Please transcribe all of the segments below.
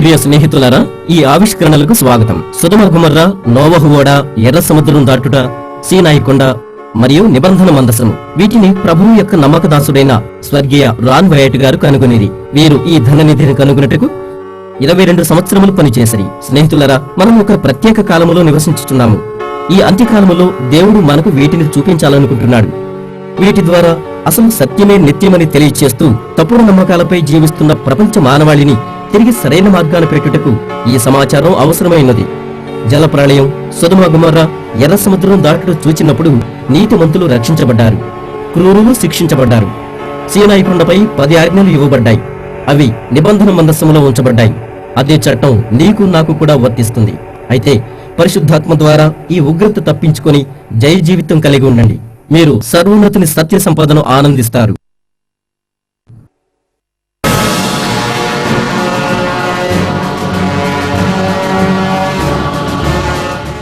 ప్రియ స్నేహితులారా, ఈ ఆవిష్కరణలకు స్వాగతం. సొదొమ గొమొర్రా, నోవహు ఓడ, ఎర్ర సముద్రం దాటుట, సీనాయి కొండ మరియు నిబంధన మందసము, వీటిని ప్రభువు యొక్క నమ్మకదాసుడైన స్వర్గీయ రాన్ వైట్ గారు కనుగొనిరి. వీరు ఈ ధననిధిని కనుగొనుటకు 22 సంవత్సరములు పనిచేసిరి. స్నేహితులారా, మనం ఒక ప్రత్యేక కాలములో నివసించుతున్నాము. ఈ అంత్యకాలములో దేవుడు మనకు వీటిని చూపించాలనుకుంటున్నాడు. వీటి ద్వారా అసలు సత్యమే నిత్యమని తెలియచేస్తూ తప్పుడు నమ్మకాలపై జీవిస్తున్న ప్రపంచ మానవాళిని తిరిగి సరైన మార్గాన్ని పెట్టుటకు ఈ సమాచారం అవసరమైనది. జలప్రళయం, సొదొమ గొమొర్రా, ఎర్ర సముద్రం దాటుడు చూచినప్పుడు నీతిమంతులు రక్షించబడ్డారు, క్రూరులు శిక్షించబడ్డారు. సీనాయి కొండపై 10 ఆజ్ఞలు ఇవ్వబడ్డాయి. అవి నిబంధన మందసములో ఉంచబడ్డాయి. అదే చట్టం నీకు నాకు కూడా వర్తిస్తుంది. అయితే పరిశుద్ధాత్మ ద్వారా ఈ ఉగ్రత తప్పించుకొని జయ జీవితం కలిగి ఉండండి. మీరు సర్వోన్నతుని సత్య సంపదను ఆనందిస్తారు.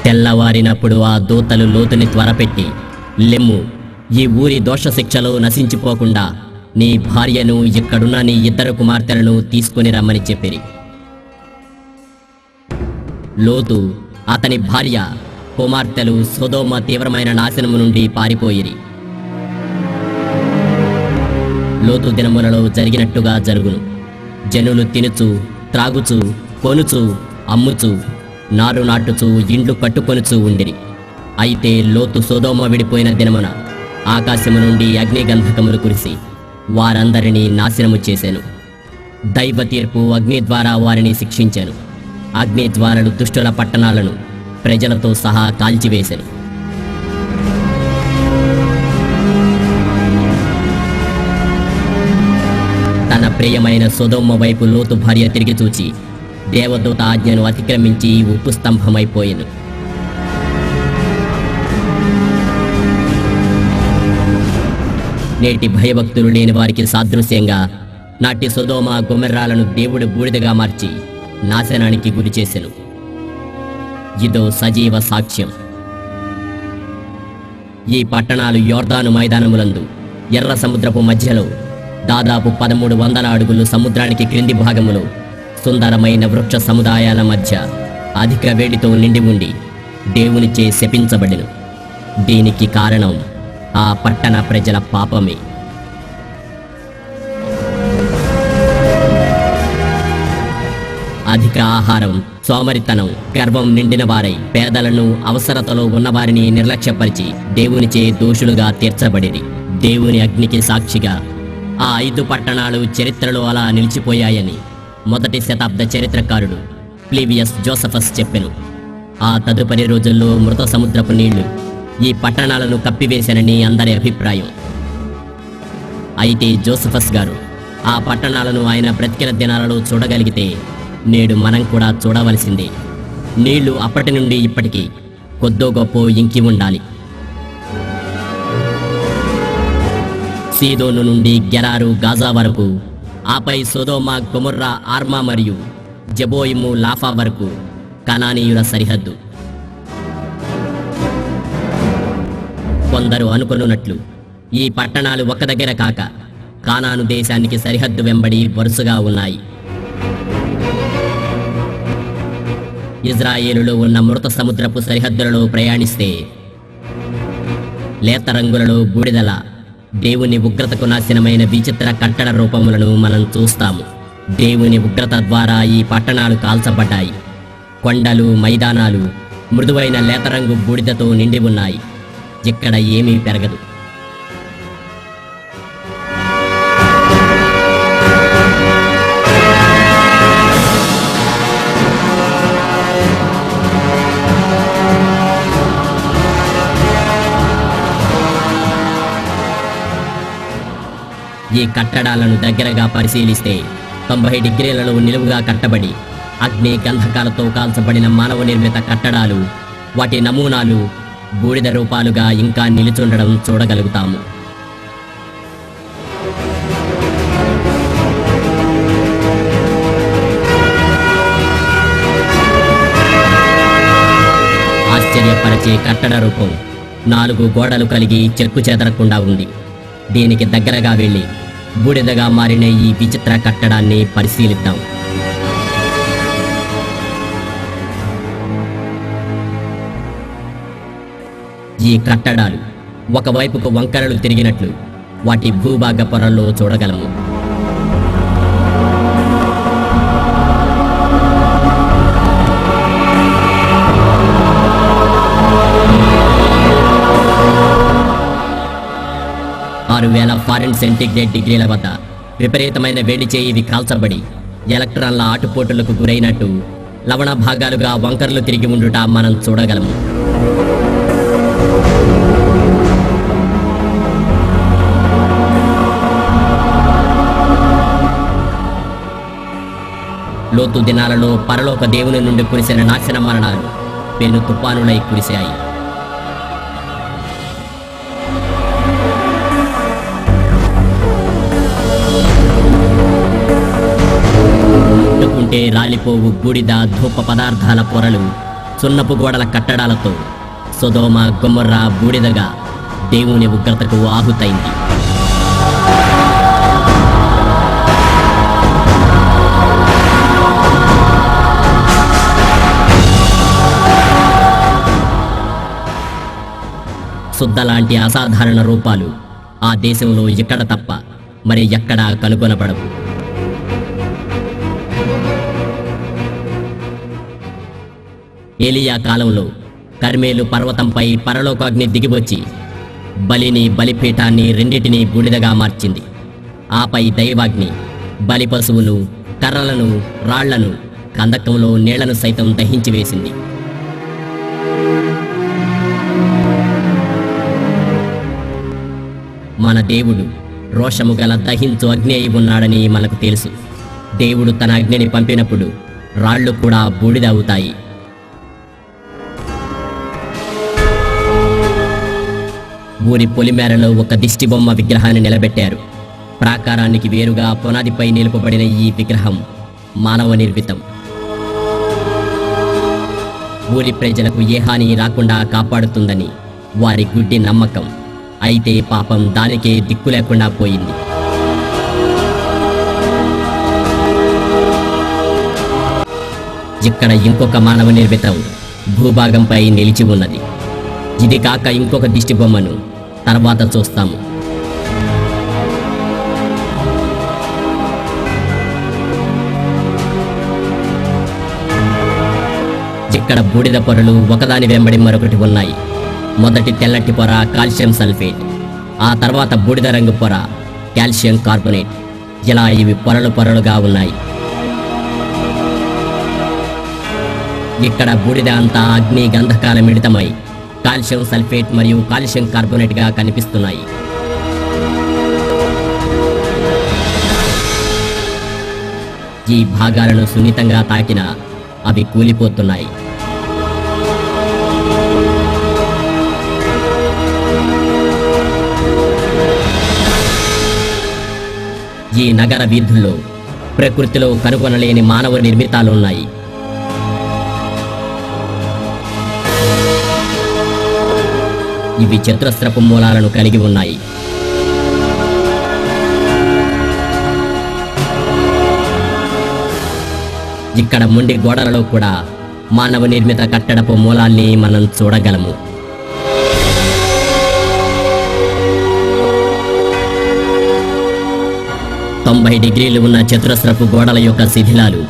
తెల్లవారినప్పుడు ఆ దూతలు లోతుని త్వరపెట్టి, లెమ్ము, ఈ ఊరి దోషశిక్షలో నశించిపోకుండా నీ భార్యను, ఇక్కడున్న నీ 2 కుమార్తెలను తీసుకుని రమ్మని చెప్పిరి. లోతు, అతని భార్య, కుమార్తెలు సొదొమ తీవ్రమైన నాశనము నుండి పారిపోయిరి. లోతు దినములలో జరిగినట్టుగా జరుగును. జనులు తినుచు, త్రాగుచు, కొనుచు, అమ్ముచు, నారు నాటుచు, ఇండ్లు కట్టుకొనుచు ఉండిరి. అయితే లోతు సొదొమ విడిపోయిన దినమున ఆకాశము నుండి అగ్నిగంధకములు కురిసి వారందరినీ నాశనము చేశాను. దైవ తీర్పు అగ్ని ద్వారా వారిని శిక్షించాను. అగ్ని జ్వాలలు దుష్టుల పట్టణాలను ప్రజలతో సహా కాల్చివేశాను. తన ప్రియమైన సొదొమ వైపు లోతు భార్య తిరిగి చూచి దేవదూత ఆజ్ఞను అతిక్రమించి ఉప్పు స్తంభమైపోయాను. నేటి భయభక్తులు లేని వారికి సాదృశ్యంగా నాటి సొదొమ గొమొర్రాలను దేవుడు బూడిదగా మార్చి నాశనానికి గురి చేసెను. ఇదో సజీవ సాక్ష్యం. ఈ పట్టణాలు యోర్దాను మైదానములందు ఎర్ర సముద్రపు మధ్యలో దాదాపు 1300 అడుగులు సముద్రానికి క్రింది భాగములో సుందరమైన వృక్ష సముదాయాల మధ్య అధిక వేడితో నిండి ఉండి దేవునిచే శపించబడెను. దీనికి కారణం ఆ పట్టణ ప్రజల పాపమే. అధిక ఆహారం, సోమరితనం, గర్వం నిండిన వారై పేదలను, అవసరతలో ఉన్నవారిని నిర్లక్ష్యపరిచి దేవునిచే దోషులుగా తీర్చబడిరి. దేవుని అగ్నికి సాక్షిగా ఆ 5 పట్టణాలు చరిత్రలో అలా నిలిచిపోయాయని మొదటి శతాబ్ద చరిత్రకారుడు ప్లీవియస్ జోసెఫస్ చెప్పెను. ఆ తదుపరి రోజుల్లో మృత సముద్రపు నీళ్లు ఈ పట్టణాలను కప్పివేశానని అందరి అభిప్రాయం. అయితే జోసెఫస్ గారు ఆ పట్టణాలను ఆయన బ్రతికిన దినాలలో చూడగలిగితే నేడు మనం కూడా చూడవలసిందే. నీళ్లు అప్పటి నుండి ఇప్పటికీ కొద్దో గొప్పో ఇంకి ఉండాలి. సీదోను నుండి గెరారు, గాజా వరకు, ఆపై సొదొమ, గొమొర్రా, ఆర్మా మరియు జెబోయిము, లాఫా వరకు కనానీయుల సరిహద్దు. కొందరు అనుకొనున్నట్లు ఈ పట్టణాలు ఒక దగ్గర కాక కానాను దేశానికి సరిహద్దు వెంబడి వరుసగా ఉన్నాయి. ఇజ్రాయేలులో ఉన్న మృత సముద్రపు సరిహద్దులలో ప్రయాణిస్తే లేత రంగులలో బూడిదల దేవుని ఉగ్రతకు నాశనమైన విచిత్ర కట్టడ రూపములను మనం చూస్తాము. దేవుని ఉగ్రత ద్వారా ఈ పట్టణాలు కాల్చబడ్డాయి. కొండలు, మైదానాలు మృదువైన లేతరంగు బూడిదతో నిండి ఉన్నాయి. ఇక్కడ ఏమీ పెరగదు. ఈ కట్టడాలను దగ్గరగా పరిశీలిస్తే 90 డిగ్రీలలో నిలువుగా కట్టబడి అగ్ని గంధకాలతో కాల్చబడిన మానవ నిర్మిత కట్టడాలు, వాటి నమూనాలు బూడిద రూపాలుగా ఇంకా నిలుచుండడం చూడగలుగుతాము. ఆశ్చర్యపరిచే కట్టడ రూపం 4 గోడలు కలిగి చెక్కు చెదరకుండా ఉంది. దీనికి దగ్గరగా వెళ్ళి బూడిదగా మారిన ఈ విచిత్ర కట్టడాన్ని పరిశీలిద్దాం. ఈ కట్టడాలు ఒకవైపుకు వంకరలు తిరిగినట్లు వాటి భూభాగ పొరల్లో చూడగలము. ఫారెన్ సెంటిగ్రేడ్ డిగ్రీల వద్ద విపరీతమైన వేడిచే ఇవి కాల్చబడి ఎలక్ట్రాన్ల ఆటుపోటులకు గురైనట్టు లవణ భాగాలుగా వంకర్లు తిరిగి ఉండుట మనం చూడగలము. లోతు దినాలలో పరలోక దేవుని నుండి కురిసిన నాశన మరణాలు పెను తుఫానులై కురిశాయి. ముట్టుకుంటే రాలిపోవు బూడిద ధూప పదార్థాల పొరలు సున్నపు గోడల కట్టడాలతో సొదొమ గొమొర్రా బూడిదగా దేవుని ఉగ్రతకు ఆహుతైంది. శుద్ధ లాంటి అసాధారణ రూపాలు ఆ దేశంలో ఎక్కడ తప్ప మరి ఎక్కడా కనుగొనబడవు. ఏలియా కాలంలో కర్మేలు పర్వతంపై పరలోకాగ్ని దిగివచ్చి బలిని బలిపీఠాన్ని రెండిటినీ బూడిదగా మార్చింది. ఆపై దైవాగ్ని బలి పశువులు కర్రలను రాళ్లను కందకంలో నీళ్లను సైతం దహించి వేసింది. మన దేవుడు రోషము గల దహించు అగ్ని అయి ఉన్నాడని మనకు తెలుసు. దేవుడు తన అగ్నిని పంపినప్పుడు రాళ్లు కూడా బూడిద అవుతాయి. ఊరి పొలిమేరలో ఒక దిష్టిబొమ్మ విగ్రహాన్ని నిలబెట్టారు. ప్రాకారానికి వేరుగా పునాదిపై నిలుపబడిన ఈ విగ్రహం మానవ నిర్మితం. ఊరి ప్రజలకు ఏ హాని రాకుండా కాపాడుతుందని వారి గుడ్డి నమ్మకం. అయితే పాపం దానికే దిక్కు లేకుండా పోయింది. ఇక్కడ ఇంకొక మానవ నిర్మితం భూభాగంపై నిలిచి ఉన్నది. ఇది కాక ఇంకొక దిష్టి బొమ్మను తర్వాత చూస్తాము. ఇక్కడ బూడిద పొరలు ఒకదాని వెంబడి మరొకటి ఉన్నాయి. మొదటి తెల్లటి పొర కాల్షియం సల్ఫేట్, ఆ తర్వాత బూడిద రంగు పొర కాల్షియం కార్బోనేట్. ఇలా ఇవి పొరలు పొరలుగా ఉన్నాయి. ఇక్కడ బూడిద అంతా అగ్ని గంధకాల మిళితమై కాల్షియం సల్ఫేట్ మరియు కాల్షియం కార్బోనేట్గా కనిపిస్తున్నాయి. ఈ భాగాలను సున్నితంగా తాకినా అవి కూలిపోతున్నాయి. ఈ నగర వీధుల్లో ప్రకృతిలో కనుగొనలేని మానవ నిర్మితాలున్నాయి. ఇవి చతురస్రపు మూలాలను కలిగి ఉన్నాయి. ఇక్కడ ముండి గోడలలో కూడా మానవ నిర్మిత కట్టడపు మూలాల్ని మనం చూడగలము. డిగ్రీలు ఉన్న చతురస్రపు గోడల యొక్క శిథిలాలు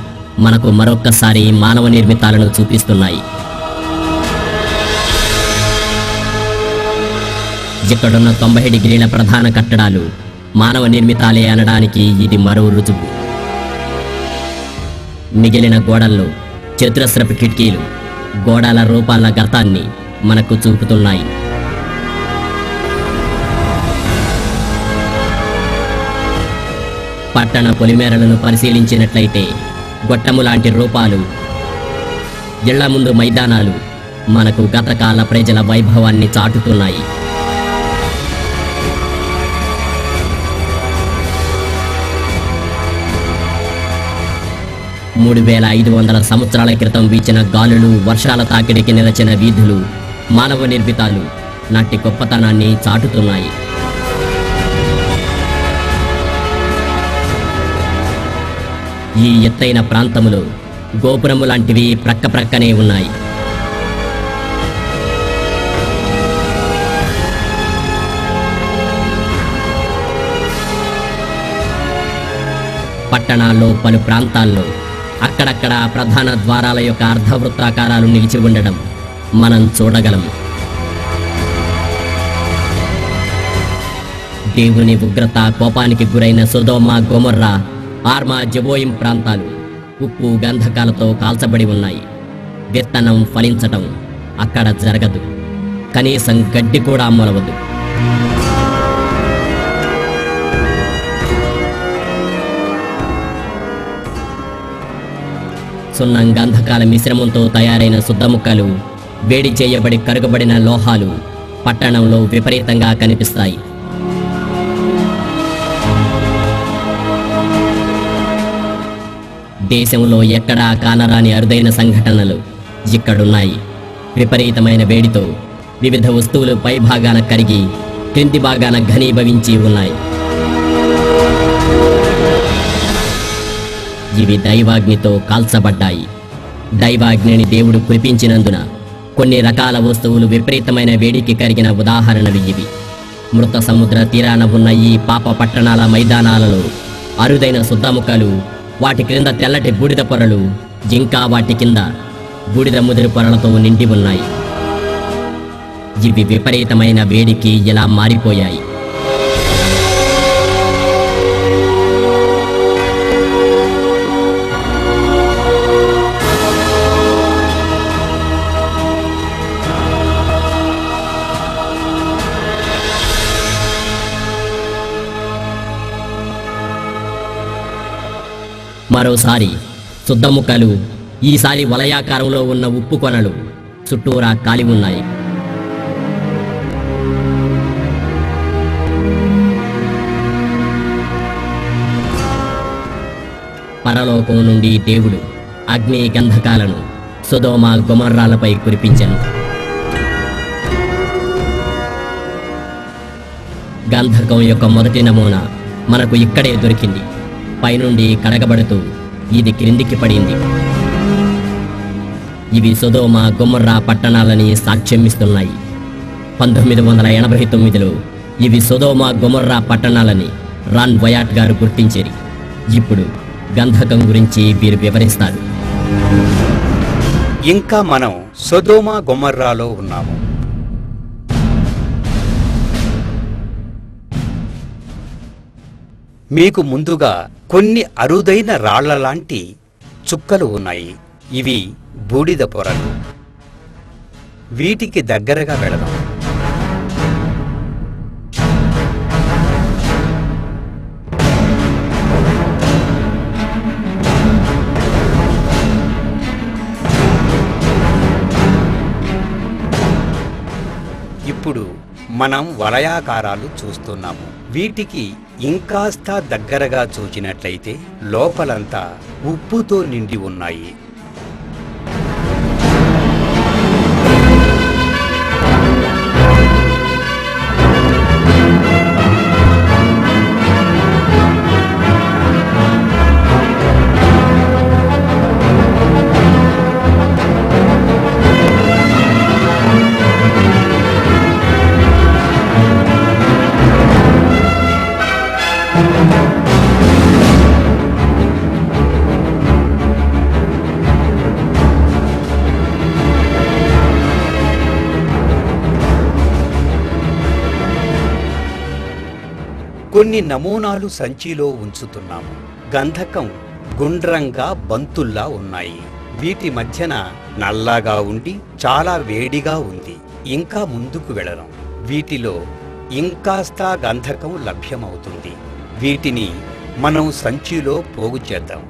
మనకు మరొక్కసారి మానవ నిర్మితాలను చూపిస్తున్నాయి. ఇక్కడున్న 90 డిగ్రీల ప్రధాన కట్టడాలు మానవ నిర్మితాలే అనడానికి ఇది మరో రుజువు. మిగిలిన గోడల్లో చతురస్రపు కిటికీలు గోడల రూపాల గతాన్ని మనకు చూపుతున్నాయి. పట్టణ పొలిమేరలను పరిశీలించినట్లయితే గొట్టము లాంటి రూపాలు, ఇళ్ల ముందు మైదానాలు మనకు గతకాల ప్రజల వైభవాన్ని చాటుతున్నాయి. మూడు 3500 సంవత్సరాల క్రితం వీచిన గాలులు, వర్షాల తాకిడికి నిలచిన వీధులు, మానవ నిర్మితాలు నాటి గొప్పతనాన్ని చాటుతున్నాయి. ఈ ఎత్తైన ప్రాంతములో గోపురము లాంటివి ప్రక్కనే ఉన్నాయి. పట్టణాల్లో పలు ప్రాంతాల్లో అక్కడక్కడ ప్రధాన ద్వారాల యొక్క అర్ధవృత్తాకారాలు నిలిచి ఉండడం మనం చూడగలం. దేవుని ఉగ్రత కోపానికి గురైన సొదొమ గొమొర్రా, ఆర్మా జెబోయిం ప్రాంతాలు ఉప్పు గంధకాలతో కాల్చబడి ఉన్నాయి. విత్తనం ఫలించటం అక్కడ జరగదు, కనీసం గడ్డి కూడా మొలవదు. సున్నం గంధకాల మిశ్రమంతో తయారైన శుద్ధముక్కలు, వేడి చేయబడి కరుగబడిన లోహాలు పట్టణంలో విపరీతంగా కనిపిస్తాయి. దేశంలో ఎక్కడా కానరాని అరుదైన సంఘటనలు ఇక్కడున్నాయి. విపరీతమైన వేడితో వివిధ వస్తువులు పై భాగాన కరిగి క్రింది భాగాన ఘనీభవించి ఉన్నాయి. ఇవి దైవాగ్నితో కాల్చబడ్డాయి. దైవాగ్నిని దేవుడు కురిపించినందున కొన్ని రకాల వస్తువులు విపరీతమైన వేడికి కరిగిన ఉదాహరణలు ఇవి. మృత సముద్ర తీరాన ఉన్న ఈ పాప పట్టణాల మైదానాలలో అరుదైన శుద్ధముక్కలు, వాటి క్రింద తెల్లటి బూడిద పొరలు, ఇంకా వాటి కింద బూడిద ముదిరి పొరలతో నిండి ఉన్నాయి. ఇవి విపరీతమైన వేడికి ఇలా మారిపోయాయి. మరోసారి శుద్ధముక్కలు, ఈసారి వలయాకారంలో ఉన్న ఉప్పు కొనలు చుట్టూరా కాలి ఉన్నాయి. పరలోకం నుండి దేవుడు అగ్ని గంధకాలను సొదొమ గొమొర్రాలపై కురిపించెను. గంధకం యొక్క మొదటి నమూనా మనకు ఇక్కడే దొరికింది. పైనుండి కడగబడుతూ ఇది క్రిందికి పడింది. ఇవి సొదొమ గొమొర్రా పట్టణాలని సాక్ష్యమిస్తున్నాయి. 1989లో ఇవి సొదొమ గొమొర్రా పట్టణాలని రాన్ వయాట్ గారు గుర్తించారు. ఇప్పుడు గంధకం గురించి వీరు వివరిస్తారు. ఇంకా మనం సొదొమ గొమొర్రాలో ఉన్నాము. మీకు ముందుగా కొన్ని అరుదైన రాళ్ల లాంటి చుక్కలు ఉన్నాయి. ఇవి బూడిద పొరలు. వీటికి దగ్గరగా వెళదాం. ఇప్పుడు మనం వలయాకారాలు చూస్తున్నాము. వీటికి ఇంకాస్త దగ్గరగా చూచినట్లయితే లోపలంతా ఉప్పుతో నిండి ఉన్నాయి. కొన్ని నమూనాలు సంచిలో ఉంచుతున్నాము. గంధకం గుండ్రంగా బంతుల్లా ఉన్నాయి. వీటి మధ్యన నల్లగా ఉండి చాలా వేడిగా ఉంది. ఇంకా ముందుకు వెళ్ళడం. వీటిలో ఇంకాస్త గంధకం లభ్యమవుతుంది. వీటిని మనం సంచిలో పోగు చేద్దాం.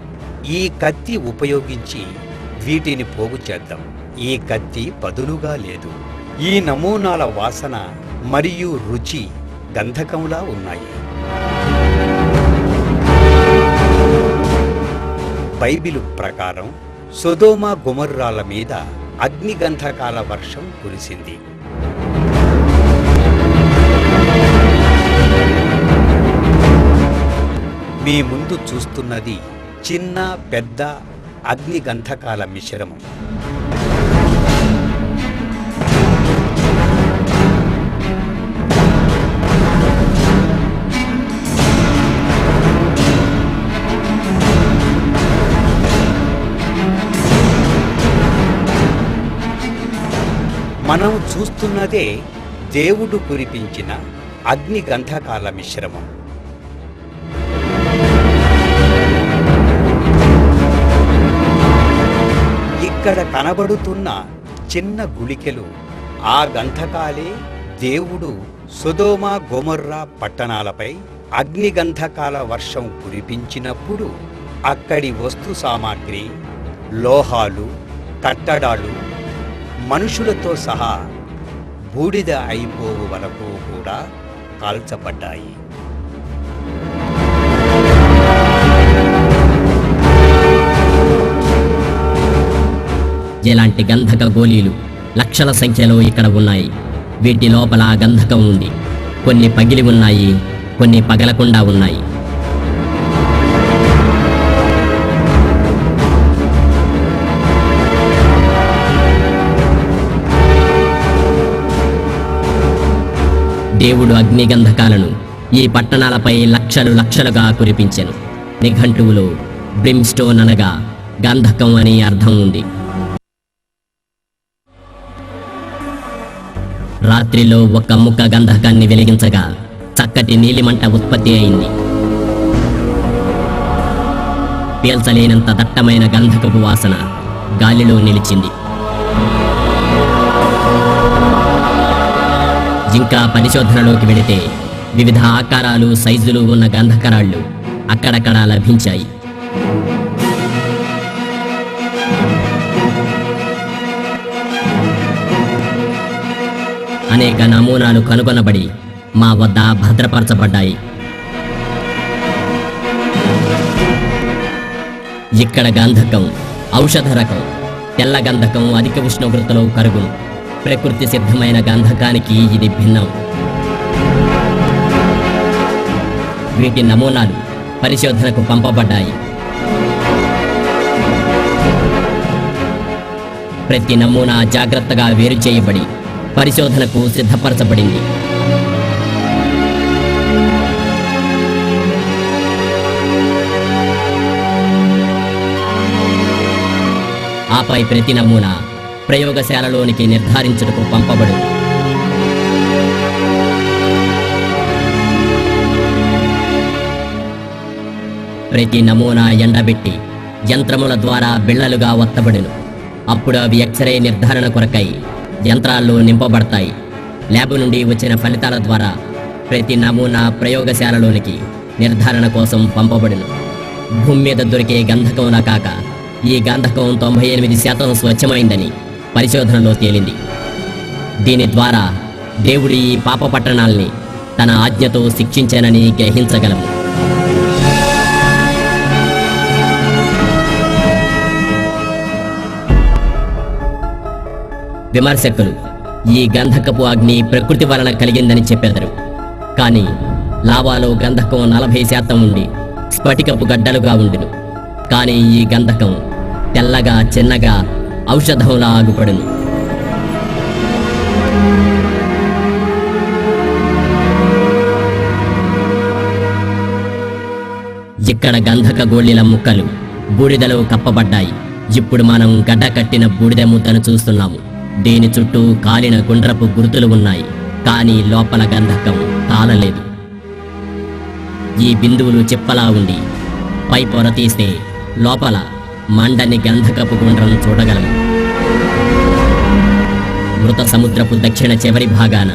ఈ కత్తి ఉపయోగించి వీటిని పోగు చేద్దాం. ఈ కత్తి పదునుగా లేదు. ఈ నమూనాల వాసన మరియు రుచి గంధకంలా ఉన్నాయి. బైబిలు ప్రకారం సొదొమ గొమొర్రాల మీద అగ్నిగంధకాల వర్షం కురిసింది. మీ ముందు చూస్తున్నది చిన్న పెద్ద అగ్నిగంధకాల మిశ్రమం. మనం చూస్తున్నదే దేవుడు కురిపించిన అగ్ని గంధకాల మిశ్రమం. ఇక్కడ కనబడుతున్న చిన్న గుళికలు ఆ గంధకాలే దేవుడు సొదొమ గొమొర్రా పట్టణాలపై అగ్నిగంధకాల వర్షం కురిపించినప్పుడు అక్కడి వస్తు సామాగ్రి, లోహాలు, కట్టడాలు మనుషులతో సహా బూడిద అయిపోవు వరకు కూడా కాల్చబడ్డాయి. ఇలాంటి గంధక గోళీలు లక్షల సంఖ్యలో ఇక్కడ ఉన్నాయి. వీటి లోపల గంధకం ఉంది. కొన్ని పగిలి ఉన్నాయి, కొన్ని పగలకుండా ఉన్నాయి. దేవుడు అగ్నిగంధకాలను ఈ పట్టణాలపై లక్షలు లక్షలుగా కురిపించెను. నిఘంటువులో బ్రిమ్స్టోన్ అనగా గంధకం అని అర్థం ఉంది. రాత్రిలో ఒక ముక్క గంధకాన్ని వెలిగించగా చక్కటి నీలిమంట ఉత్పత్తి అయింది. పీల్చలేనంత దట్టమైన గంధకపు వాసన గాలిలో నిలిచింది. ఇంకా పరిశోధనలోకి వెళితే వివిధ ఆకారాలు, సైజులు ఉన్న గంధకరాళ్ళు అక్కడక్కడా లభించాయి. అనేక నమూనాలు కనుగొనబడి మా వద్ద భద్రపరచబడ్డాయి. ఇక్కడ గంధకం ఔషధ రకం. తెల్ల గంధకం అధిక ఉష్ణోగ్రతలో కరుగును. ప్రకృతి సిద్ధమైన గంధకానికి ఇది భిన్నం. వీటి నమూనాలు పరిశోధనకు పంపబడ్డాయి. ప్రతి నమూనా జాగ్రత్తగా వేరు చేయబడి పరిశోధనకు సిద్ధపరచబడింది. ఆపై ప్రతి నమూనా ప్రయోగశాలలోనికి నిర్ధారించుటకు పంపబడు. ప్రతి నమూనా ఎండబెట్టి యంత్రముల ద్వారా బిళ్ళలుగా ఒత్తబడును. అప్పుడు అవి ఎక్స్రే నిర్ధారణ కొరకై యంత్రాల్లో నింపబడతాయి. ల్యాబ్ నుండి వచ్చిన ఫలితాల ద్వారా ప్రతి నమూనా ప్రయోగశాలలోనికి నిర్ధారణ కోసం పంపబడును. భూమి మీద దొరికే గంధకంలా కాక ఈ గంధకం 98% స్వచ్ఛమైందని పరిశోధనలో తేలింది. దీని ద్వారా దేవుడు ఈ పాప పట్టణాల్ని తన ఆజ్ఞతో శిక్షించానని గ్రహించగలము. విమర్శకులు ఈ గంధకపు అగ్ని ప్రకృతి వలన కలిగిందని చెప్పెదరు. కానీ లావాలో గంధకం 40% ఉండి స్ఫటికపు గడ్డలుగా ఉండును. కానీ ఈ గంధకం తెల్లగా చిన్నగా ఔషధంలా ఆగుపడును. ఇక్కడ గంధక గోళీల ముక్కలు బూడిదలో కప్పబడ్డాయి. ఇప్పుడు మనం గడ్డ కట్టిన బూడిద ముద్దను చూస్తున్నాము. దీని చుట్టూ కాలిన గుండ్రపు గుర్తులు ఉన్నాయి. కానీ లోపల గంధకం కాలలేదు. ఈ బిందువులు చిప్పలా ఉండి పై పొర తీస్తే లోపల మండని గంధకపు గుండ్రం చూడగలము. మృత సముద్రపు దక్షిణ చివరి భాగాన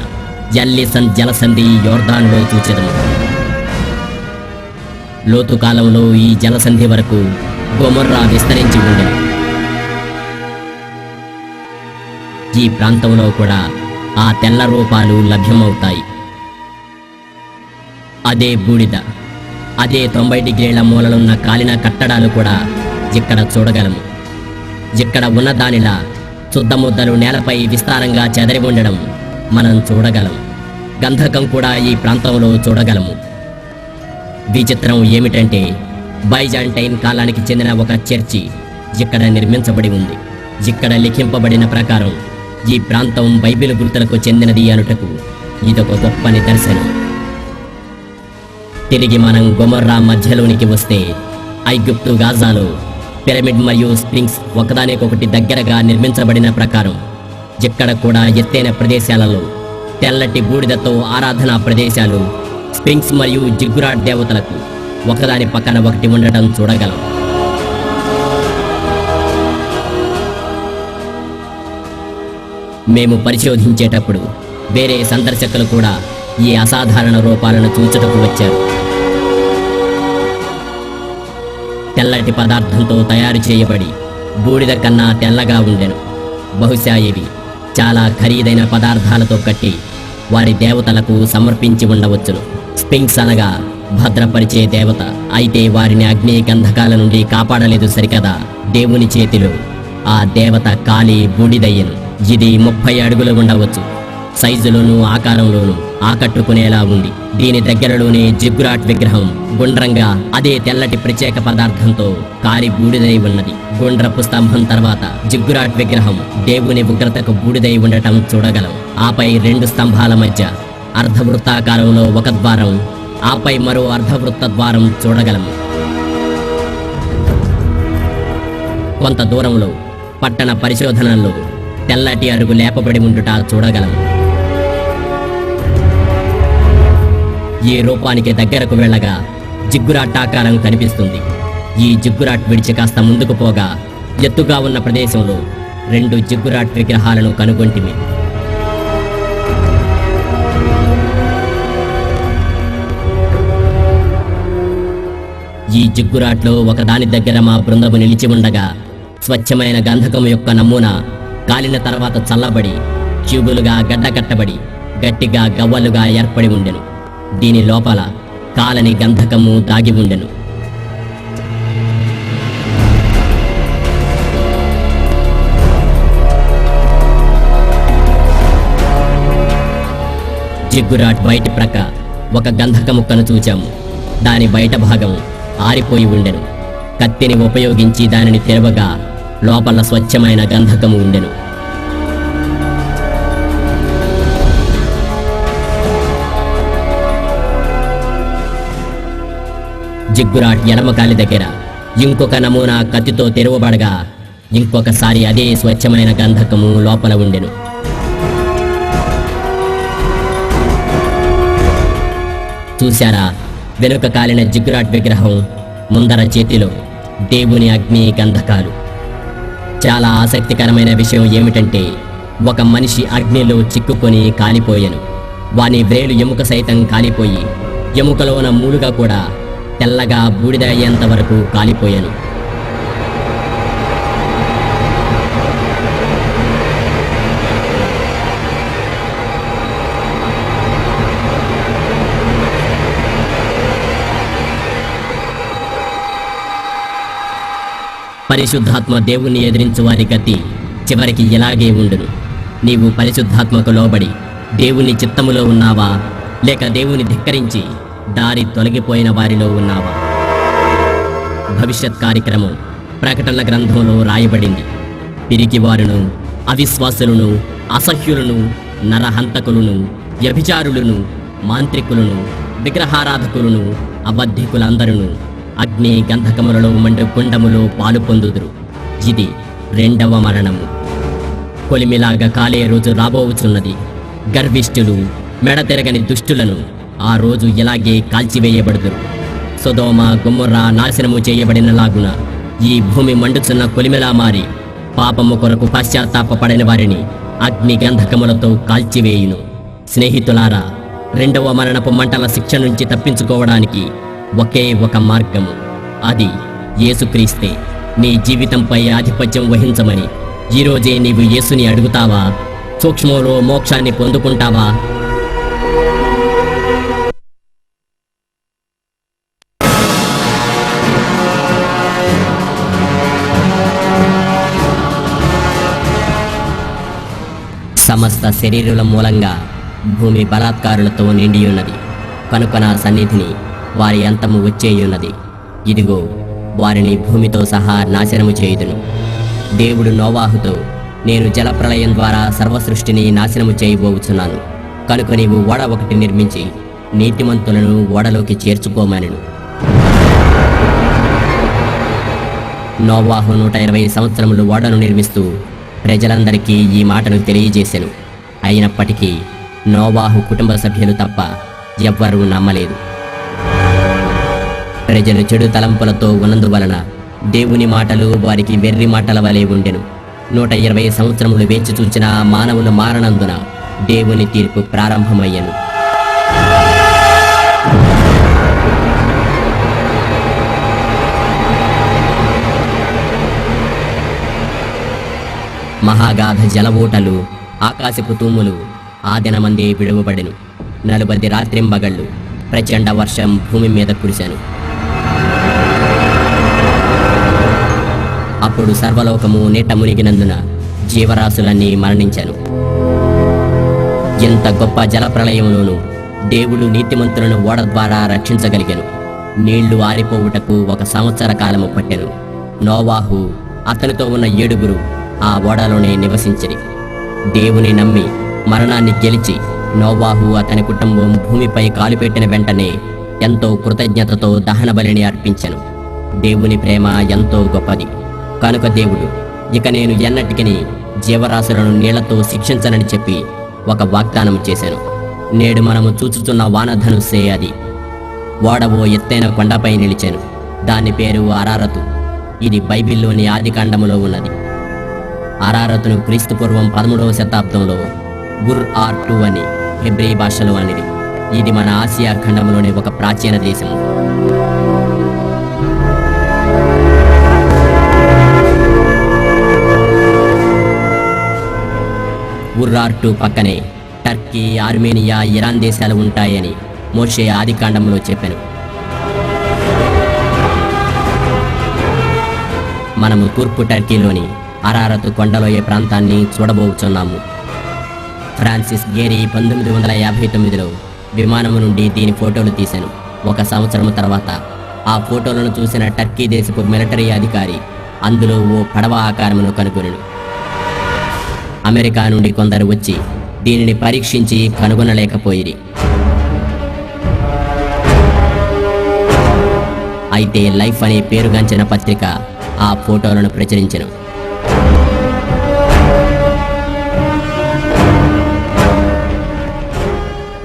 ఎల్లిసన్ జలసంధి యోర్దానులో చూచెదము. లోతు కాలంలో ఈ జలసంధి వరకు గొమొర్రా విస్తరించి ఉండేది. ఈ ప్రాంతంలో కూడా ఆ తెల్ల రూపాలు లభ్యమవుతాయి. అదే బూడిద, అదే 90 డిగ్రీల మూలలున్న కాలిన కట్టడాలు కూడా ఇక్కడ చూడగలము. ఇక్కడ ఉన్న దానిలా చుద్దముద్దలు నేలపై విస్తారంగా చెదరి ఉండడం మనం చూడగలం. గంధకం కూడా ఈ ప్రాంతంలో చూడగలము. విచిత్రం ఏమిటంటే బైజాంటైన్ కాలానికి చెందిన ఒక చర్చి ఇక్కడ నిర్మించబడి ఉంది. ఇక్కడ లిఖింపబడిన ప్రకారం ఈ ప్రాంతం బైబిల్ గుర్తులకు చెందినది అనుటకు ఇదొక గొప్ప నిదర్శనం. తిరిగి మనం గొమొర్రా మధ్యలోనికి వస్తే ఐగుప్తు గాజాలో పిరమిడ్ మరియు స్ప్రింగ్స్ ఒకదానికొకటి దగ్గరగా నిర్మించబడిన ప్రకారం ఎక్కడ కూడా ఎత్తైన ప్రదేశాలలో తెల్లటి బూడిదతో ఆరాధనా ప్రదేశాలు, స్పింక్స్ మరియు జిగ్గురాట్ దేవతలకు ఒకదాని పక్కన ఒకటి ఉండటం చూడగలం. మేము పరిశోధించేటప్పుడు వేరే సందర్శకులు కూడా ఈ అసాధారణ రూపాలను చూచుటకు వచ్చారు. తెల్లటి పదార్థంతో తయారు చేయబడి బూడిద కన్నా తెల్లగా ఉండెను. బహుశా ఇవి చాలా ఖరీదైన పదార్థాలతో కట్టి వారి దేవతలకు సమర్పించి ఉండవచ్చును. స్పింక్స్ అనగా భద్రపరిచే దేవత. అయితే వారిని అగ్ని గంధకాల నుండి కాపాడలేదు సరికదా, దేవుని చేతిలో ఆ దేవత కాలి బూడిదయ్యను. ఇది 30 అడుగులు ఉండవచ్చు. సైజులోనూ ఆకారంలోనూ ఆకట్టుకునేలా ఉంది. దీని దగ్గరలోనే జిగ్గురాట్ విగ్రహం గుండ్రంగా అదే తెల్లటి ప్రత్యేక పదార్థంతో కాలి బూడిదై ఉన్నది. గుండ్రపు స్తంభం తర్వాత జిగ్గురాట్ విగ్రహం దేవుని ఉగ్రతకు బూడిదై ఉండటం చూడగలం. ఆపై 2 స్తంభాల మధ్య అర్ధవృత్తాకారంలో ఒక ద్వారం, ఆపై మరో అర్ధవృత్త ద్వారం చూడగలము. కొంత దూరంలో పట్టణ పరిశోధనల్లో తెల్లటి అరుగు లేపబడి ఉండుట చూడగలము. ఈ రూపానికి దగ్గరకు వెళ్ళగా జిగ్గురాట్ ఆకారం కనిపిస్తుంది. ఈ జిగ్గురాట్ విడిచి కాస్త ముందుకు పోగా ఎత్తుగా ఉన్న ప్రదేశంలో 2 జిగ్గురాట్ విగ్రహాలను కనుగొంటిమి. ఈ జిగ్గురాట్లో ఒకదాని దగ్గర మా బృందము నిలిచి ఉండగా స్వచ్ఛమైన గంధకం యొక్క నమూనా కాలిన తర్వాత చల్లబడి క్యూబులుగా గడ్డకట్టబడి గట్టిగా గవ్వలుగా ఏర్పడి ఉండెను. దీని లోపల కాలని గంధకము దాగి ఉండెను. జిగ్గురాట్ బయటి ప్రక్క ఒక గంధక ముక్కను చూచాము. దాని బయట భాగం ఆరిపోయి ఉండెను. కత్తిని ఉపయోగించి దానిని తెరవగా లోపల స్వచ్ఛమైన గంధకము ఉండెను. జిగ్గురాట్ ఎడమకాలి దగ్గర ఇంకొక నమూనా కత్తితో తెరవబడగా ఇంకొకసారి అదే స్వచ్ఛమైన గంధకము లోపల ఉండెను. చూశారా, వెనుక కాలిన జిగ్గురాట్ విగ్రహం ముందర చేతిలో దేవుని అగ్ని గంధకాలు. చాలా ఆసక్తికరమైన విషయం ఏమిటంటే ఒక మనిషి అగ్నిలో చిక్కుకొని కాలిపోయాను. వాని వ్రేలు ఎముక సైతం కాలిపోయి ఎముకలో ఉన్న మూలుగా కూడా తెల్లగా బూడిద అయ్యేంత వరకు కాలిపోయాను. పరిశుద్ధాత్మ దేవుణ్ణి ఎదిరించు వారి గతి చివరికి ఇలాగే ఉండును. నీవు పరిశుద్ధాత్మకు లోబడి దేవుని చిత్తములో ఉన్నావా, లేక దేవుని ధిక్కరించి దారి తొలగిపోయిన వారిలో ఉన్నావా? భవిష్యత్ కార్యక్రమం ప్రకటనల గ్రంథంలో రాయబడింది. పిరికివారును, అవిశ్వాసులను, అసహ్యులను, నరహంతకులను, వ్యభిచారులను, మాంత్రికులను, విగ్రహారాధకులను, అబద్ధికులందరూ అగ్ని గంధకములలో మండు కుండములో పాలు పొందుదురు. ఇది 2వ మరణము. కొలిమిలాగా కాలే రోజు రాబోవుచున్నది. గర్విష్ఠులు, మెడతెరగని దుష్టులను ఆ రోజు ఇలాగే కాల్చివేయబడుదురు. సొదొమ గొమొర్రా నాశనము చేయబడినలాగున ఈ భూమి మండుచున్న కొలిమిలా మారి పాపము కొరకు పశ్చాత్తాపపడిన వారిని అగ్ని గంధకములతో కాల్చివేయును. స్నేహితులారా, 2వ మరణపు మంటల శిక్ష నుంచి తప్పించుకోవడానికి ఒకే ఒక మార్గము. అది యేసుక్రీస్తే. నీ జీవితంపై ఆధిపత్యం వహించమని ఈరోజే నీవు యేసుని అడుగుతావా? సూక్ష్మంలో మోక్షాన్ని పొందుకుంటావా? సమస్త శరీరుల మూలంగా భూమి బలాత్కారులతో నిండియున్నది కనుక నా సన్నిధిని వారి అంతము వచ్చేయున్నది. ఇదిగో, వారిని భూమితో సహా నాశనము చేయుదును. దేవుడు నోవాహుతో, నేను జలప్రళయం ద్వారా సర్వసృష్టిని నాశనము చేయబోచున్నాను కనుక నీవు ఓడ ఒకటి నిర్మించి నీతిమంతులను ఓడలోకి చేర్చుకోమనెను. నోవాహు 120 సంవత్సరములు ఓడను నిర్మిస్తూ ప్రజలందరికీ ఈ మాటను తెలియజేశాను. అయినప్పటికీ నోవాహు కుటుంబ సభ్యులు తప్ప ఎవ్వరూ నమ్మలేదు. ప్రజలు చెడు తలంపులతో ఉన్నందువలన దేవుని మాటలు వారికి వెర్రి మాటల వలె ఉండెను. 120 సంవత్సరములు వేచి చూచిన మానవులు మారనందున దేవుని తీర్పు ప్రారంభమయ్యను. మహాగాధ జలవూటలు, ఆకాశపు తూములు ఆ దినమందే విడువబడెను. 40 రాత్రింబగళ్ళు ప్రచండ వర్షం భూమి మీద కురిశాను. అప్పుడు సర్వలోకము నీట మునిగినందున జీవరాశులన్నీ మరణించాను. ఎంత గొప్ప జలప్రళయంలోనూ దేవుడు నీతిమంతులను ఓడ ద్వారా రక్షించగలిగాను. నీళ్లు ఆరిపోవుటకు 1 సంవత్సర కాలము పట్టెను. నోవాహు అతనితో ఉన్న 7 ఆ ఓడలోనే నివసించిరి. దేవుని నమ్మి మరణాన్ని గెలిచి నోవాహు అతని కుటుంబం భూమిపై కాలుపెట్టిన వెంటనే ఎంతో కృతజ్ఞతతో దహన బలిని అర్పించెను. దేవుని ప్రేమ ఎంతో గొప్పది కనుక దేవుడు ఇక నేను ఎన్నటికిని జీవరాశులను నీళ్లతో శిక్షించనని చెప్పి ఒక వాగ్దానం చేశాను. నేడు మనము చూచుచున్న వానధనుస్సే అది. ఓడ ఓ ఎత్తైన కొండపై నిలిచాను. దాని పేరు అరారతు. ఇది బైబిల్లోని ఆదికాండములో ఉన్నది. అరారతును క్రీస్తుపూర్వం 13వ శతాబ్దంలో గుర్-ఆర్-2 అని హెబ్రీ భాషలో అనేది. ఇది మన ఆసియా ఖండంలోని ఒక ప్రాచీన దేశము. గుర్-ఆర్-2 పక్కనే టర్కీ, ఆర్మేనియా, ఇరాన్ దేశాలు ఉంటాయని మోషే ఆదికాండంలో చెప్పాను. మనము తూర్పు టర్కీలోని అరారతు కొండలోయ ప్రాంతాన్ని చూడబోతున్నాము. ఫ్రాన్సిస్ గేరీ 1959లో విమానము నుండి దీని ఫోటోలు తీశాను. 1 సంవత్సరం తర్వాత ఆ ఫోటోలను చూసిన టర్కీ దేశపు మిలిటరీ అధికారి అందులో ఓ పడవ ఆకారమును కనుగొనెను. అమెరికా నుండి కొందరు వచ్చి దీనిని పరీక్షించి కనుగొనలేకపోయిరి. అయితే లైఫ్ అనే పేరుగాంచిన పత్రిక ఆ ఫోటోలను ప్రచురించెను.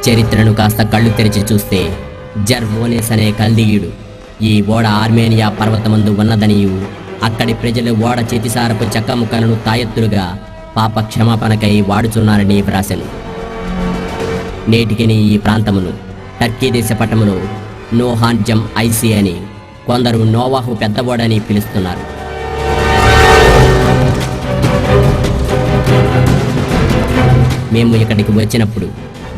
చరిత్రను కాస్త కళ్ళు తెరిచి చూస్తే జర్మోనేస్ అనే కల్దీయుడు ఈ ఓడ ఆర్మేనియా పర్వతమందు ఉన్నదనియు అక్కడి ప్రజలు ఓడ చేతిసారపు చెక్క ముక్కలను తాయెత్తులుగా పాప క్షమాపణకై వాడుచున్నారని వ్రాసెను. నేటికిని ఈ ప్రాంతమును టర్కీ దేశ పట్టములో నోహాన్జం ఐసి అని కొందరు నోవాహు పెద్ద ఓడని పిలుస్తున్నారు. మేము ఇక్కడికి వచ్చినప్పుడు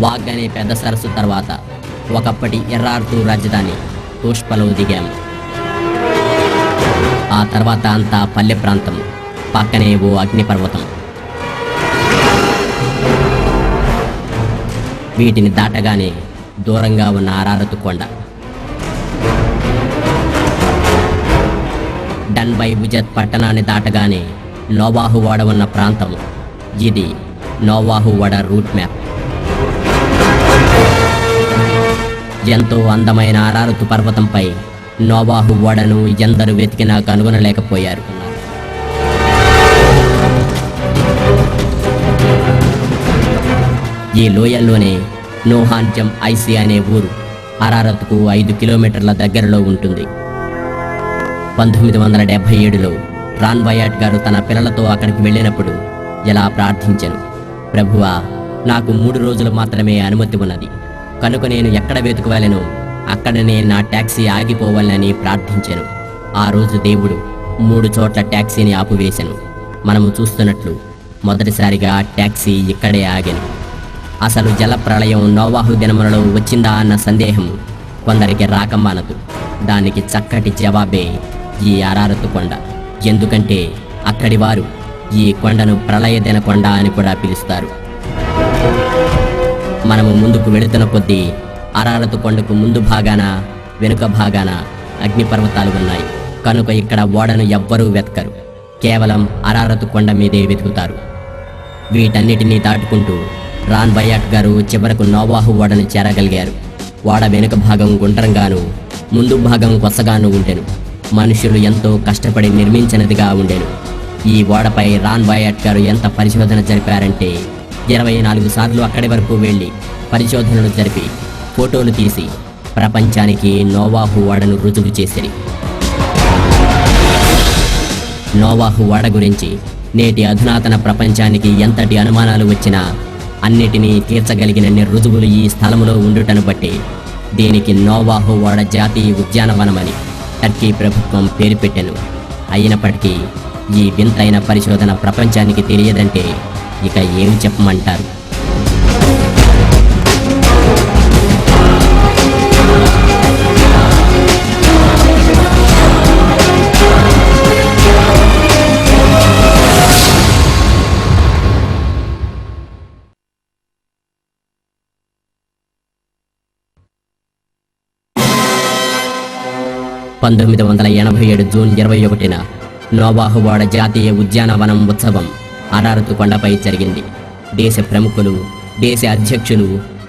వాగ్ అనే పెద్ద సరస్సు తర్వాత ఒకప్పటి ఎర్రార్తు రాజధాని తోష్పలో దిగాము. ఆ తర్వాత అంతా పల్లె ప్రాంతం, పక్కనే ఓ అగ్నిపర్వతం. వీటిని దాటగానే దూరంగా ఉన్న అరారతు కొండ. డన్ బై ఉజత్ పట్టణాన్ని దాటగానే నోవాహు ఓడ ఉన్న ప్రాంతం. ఇది నోవాహు ఓడ రూట్ మ్యాప్. ఎంతో అందమైన అరారతు పర్వతంపై నోవాహు ఓడను ఎందరు వెతికినా కనుగొనలేకపోయారు. ఈ లోయల్లోనే నోహాన్జం ఐసి అనే ఊరు అరారత్కు 5 కిలోమీటర్ల దగ్గరలో ఉంటుంది. 1977లో రాన్ బయాట్ గారు తన పిల్లలతో అక్కడికి వెళ్ళినప్పుడు ఇలా ప్రార్థించెను, ప్రభువా, నాకు 3 రోజులు మాత్రమే అనుమతి ఉన్నది కనుక నేను ఎక్కడ వెతుకువలెనో అక్కడనే నా ట్యాక్సీ ఆగిపోవాలని ప్రార్థించెను. ఆ రోజు దేవుడు 3 చోట్ల ట్యాక్సీని ఆపివేశను. మనము చూస్తున్నట్లు మొదటిసారిగా ట్యాక్సీ ఇక్కడే ఆగెను. అసలు జల ప్రళయం నోవాహు దినములలో వచ్చిందా అన్న సందేహం కొందరికి రాకమానదు. దానికి చక్కటి జవాబే ఈ అరారతు కొండ. ఎందుకంటే అక్కడి వారు ఈ కొండను ప్రళయదిన కొండ అని కూడా పిలుస్తారు. మనము ముందుకు వెళుతున్న కొద్దీ అరారతు కొండకు ముందు భాగాన వెనుక భాగాన అగ్నిపర్వతాలు ఉన్నాయి. కనుక ఇక్కడ ఓడను ఎవ్వరూ వెతకరు, కేవలం అరారతు కొండ మీదే వెతుకుతారు. వీటన్నిటినీ దాటుకుంటూ రాన్ బయాట్ గారు చివరకు నోవాహు ఓడను చేరగలిగారు. ఓడ వెనుక భాగం గుండ్రంగాను ముందు భాగం కొసగాను ఉండెను. మనుషులు ఎంతో కష్టపడి నిర్మించినదిగా ఉండెను. ఈ ఓడపై రాన్ బాయట్ గారు ఎంత పరిశోధన జరిపారంటే 24 సార్లు అక్కడి వరకు వెళ్ళి పరిశోధనలు జరిపి ఫోటోలు తీసి ప్రపంచానికి నోవాహు ఓడను రుజువు చేసిరి. నోవాహు ఓడ గురించి నేటి అధునాతన ప్రపంచానికి ఎంతటి అనుమానాలు వచ్చినా అన్నిటినీ తీర్చగలిగినన్ని రుజువులు ఈ స్థలములో ఉండుటను బట్టి దీనికి నోవాహు ఓడ జాతీయ ఉద్యానవనమని టర్కీ ప్రభుత్వం పేరు పెట్టెను. అయినప్పటికీ ఈ వింతైన పరిశోధన ప్రపంచానికి తెలియదంటే ఇక ఏం చెప్పమంటారు? జూన్ 21 నోవాహు ఓడ జాతీయ ఉద్యానవనం ఉత్సవం అరారతు కొండపై జరిగింది. దేశ ప్రముఖులు, దేశ అధ్యక్షులు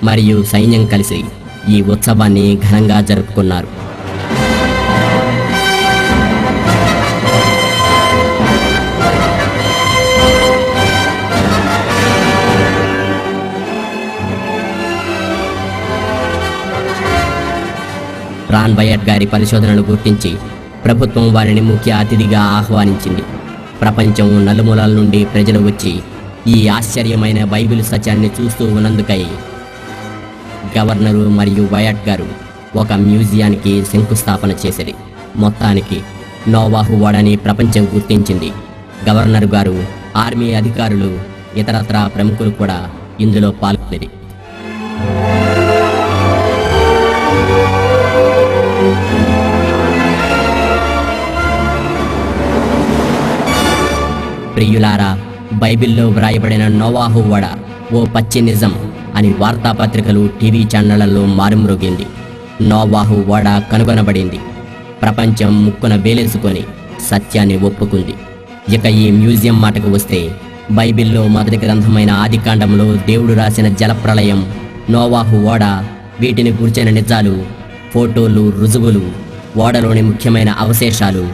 మరియు సైన్యం కలిసి ఈ ఉత్సవాన్ని ఘనంగా జరుపుకున్నారు. రాన్ బయట్ గారి పరిశోధనలు గుర్తించి ప్రభుత్వం వారిని ముఖ్య అతిథిగా ఆహ్వానించింది. ప్రపంచం నలుమూలల నుండి ప్రజలు వచ్చి ఈ ఆశ్చర్యమైన బైబిల్ సత్యాన్ని చూస్తూ ఉన్నందుకై గవర్నరు మరియు బయట్ గారు ఒక మ్యూజియానికి శంకుస్థాపన చేసిరి. మొత్తానికి నోవాహు ఓడని ప్రపంచం గుర్తించింది. గవర్నర్ గారు, ఆర్మీ అధికారులు, ఇతరత్రా ప్రముఖులు కూడా ఇందులో పాల్గొనేది. ప్రియులారా, బైబిల్లో వ్రాయబడిన నోవాహు ఓడ ఓ పచ్చి నిజం అని వార్తాపత్రికలు, టీవీ ఛానళ్లలో మారుమ్రోగింది. నోవాహు ఓడ కనుగొనబడింది. ప్రపంచం ముక్కున వేలేసుకొని సత్యాన్ని ఒప్పుకుంది. ఇక ఈ మ్యూజియం మాటకు వస్తే, బైబిల్లో మొదటి గ్రంథమైన ఆదికాండంలో దేవుడు రాసిన జలప్రళయం, నోవాహు ఓడ, వీటిని గురించిన నిజాలు, ఫోటోలు, రుజువులు, ఓడలోని ముఖ్యమైన అవశేషాలు,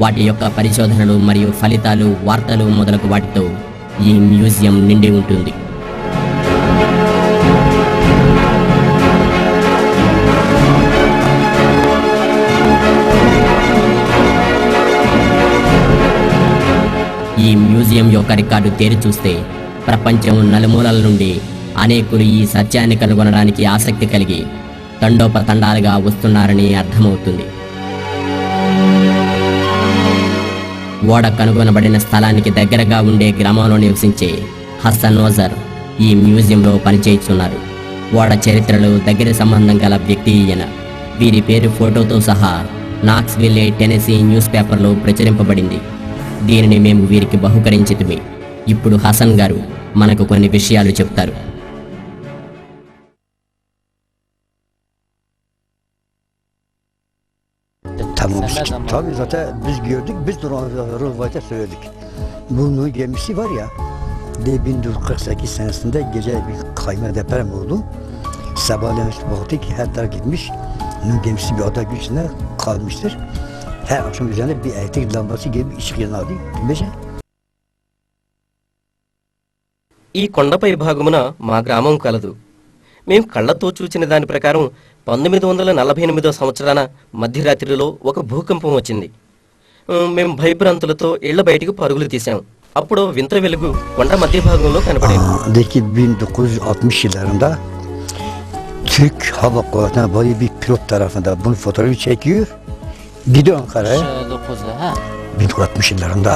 వాటి యొక్క పరిశోధనలు మరియు ఫలితాలు, వార్తలు మొదలగు వాటితో ఈ మ్యూజియం నిండి ఉంటుంది. ఈ మ్యూజియం యొక్క రికార్డు తేరి చూస్తే ప్రపంచం నలుమూలల నుండి అనేకులు ఈ సత్యాన్ని కనుగొనడానికి ఆసక్తి కలిగి తండోపతండాలుగా వస్తున్నారని అర్థమవుతుంది. ఓడ కనుగొనబడిన స్థలానికి దగ్గరగా ఉండే గ్రామంలో నివసించే హసన్ నోజర్ ఈ మ్యూజియంలో పనిచేస్తున్నారు. ఓడ చరిత్రలో దగ్గర సంబంధం గల వ్యక్తి ఈయన. వీరి పేరు ఫోటోతో సహా నాక్స్విల్లే, టెనెసీ న్యూస్ పేపర్లో ప్రచురింపబడింది. దీనిని మేము వీరికి బహుకరించితిమి. ఇప్పుడు హసన్ గారు మనకు కొన్ని విషయాలు చెప్తారు. Tamam. Tabii zaten biz gördük, biz de rivayete söyledik. Bunun gemisi var ya, 1948 senesinde gece bir kayma deprem oldu. Sabahleyin baktık ki her taraf gitmiş. Bunun gemisi bir ada gücüne kalmıştır. Her akşam üzerinde bir elektrik lambası gibi bir ışık yanardı. Bilmece. ఈ కొండపై భాగమున మా గ్రామం కలదు. మేము కళ్లతో చూచిన దాని ప్రకారం 1948 సంవత్సరాన మధ్యరాత్రిలో ఒక భూకంపం వచ్చింది. మేము భయభ్రాంతులతో ఇళ్ల బయటికి పరుగులు తీశాం. అప్పుడు వింత వెలుగు కొండ మధ్య భాగంలో కనపడింది. 1960 yıllarında Türk Hava Kuvvetleri'ne böyle bir pilot tarafında bunun fotoğrafı çekiyor. Gidiyor Ankara'ya. 1960 yıllarında.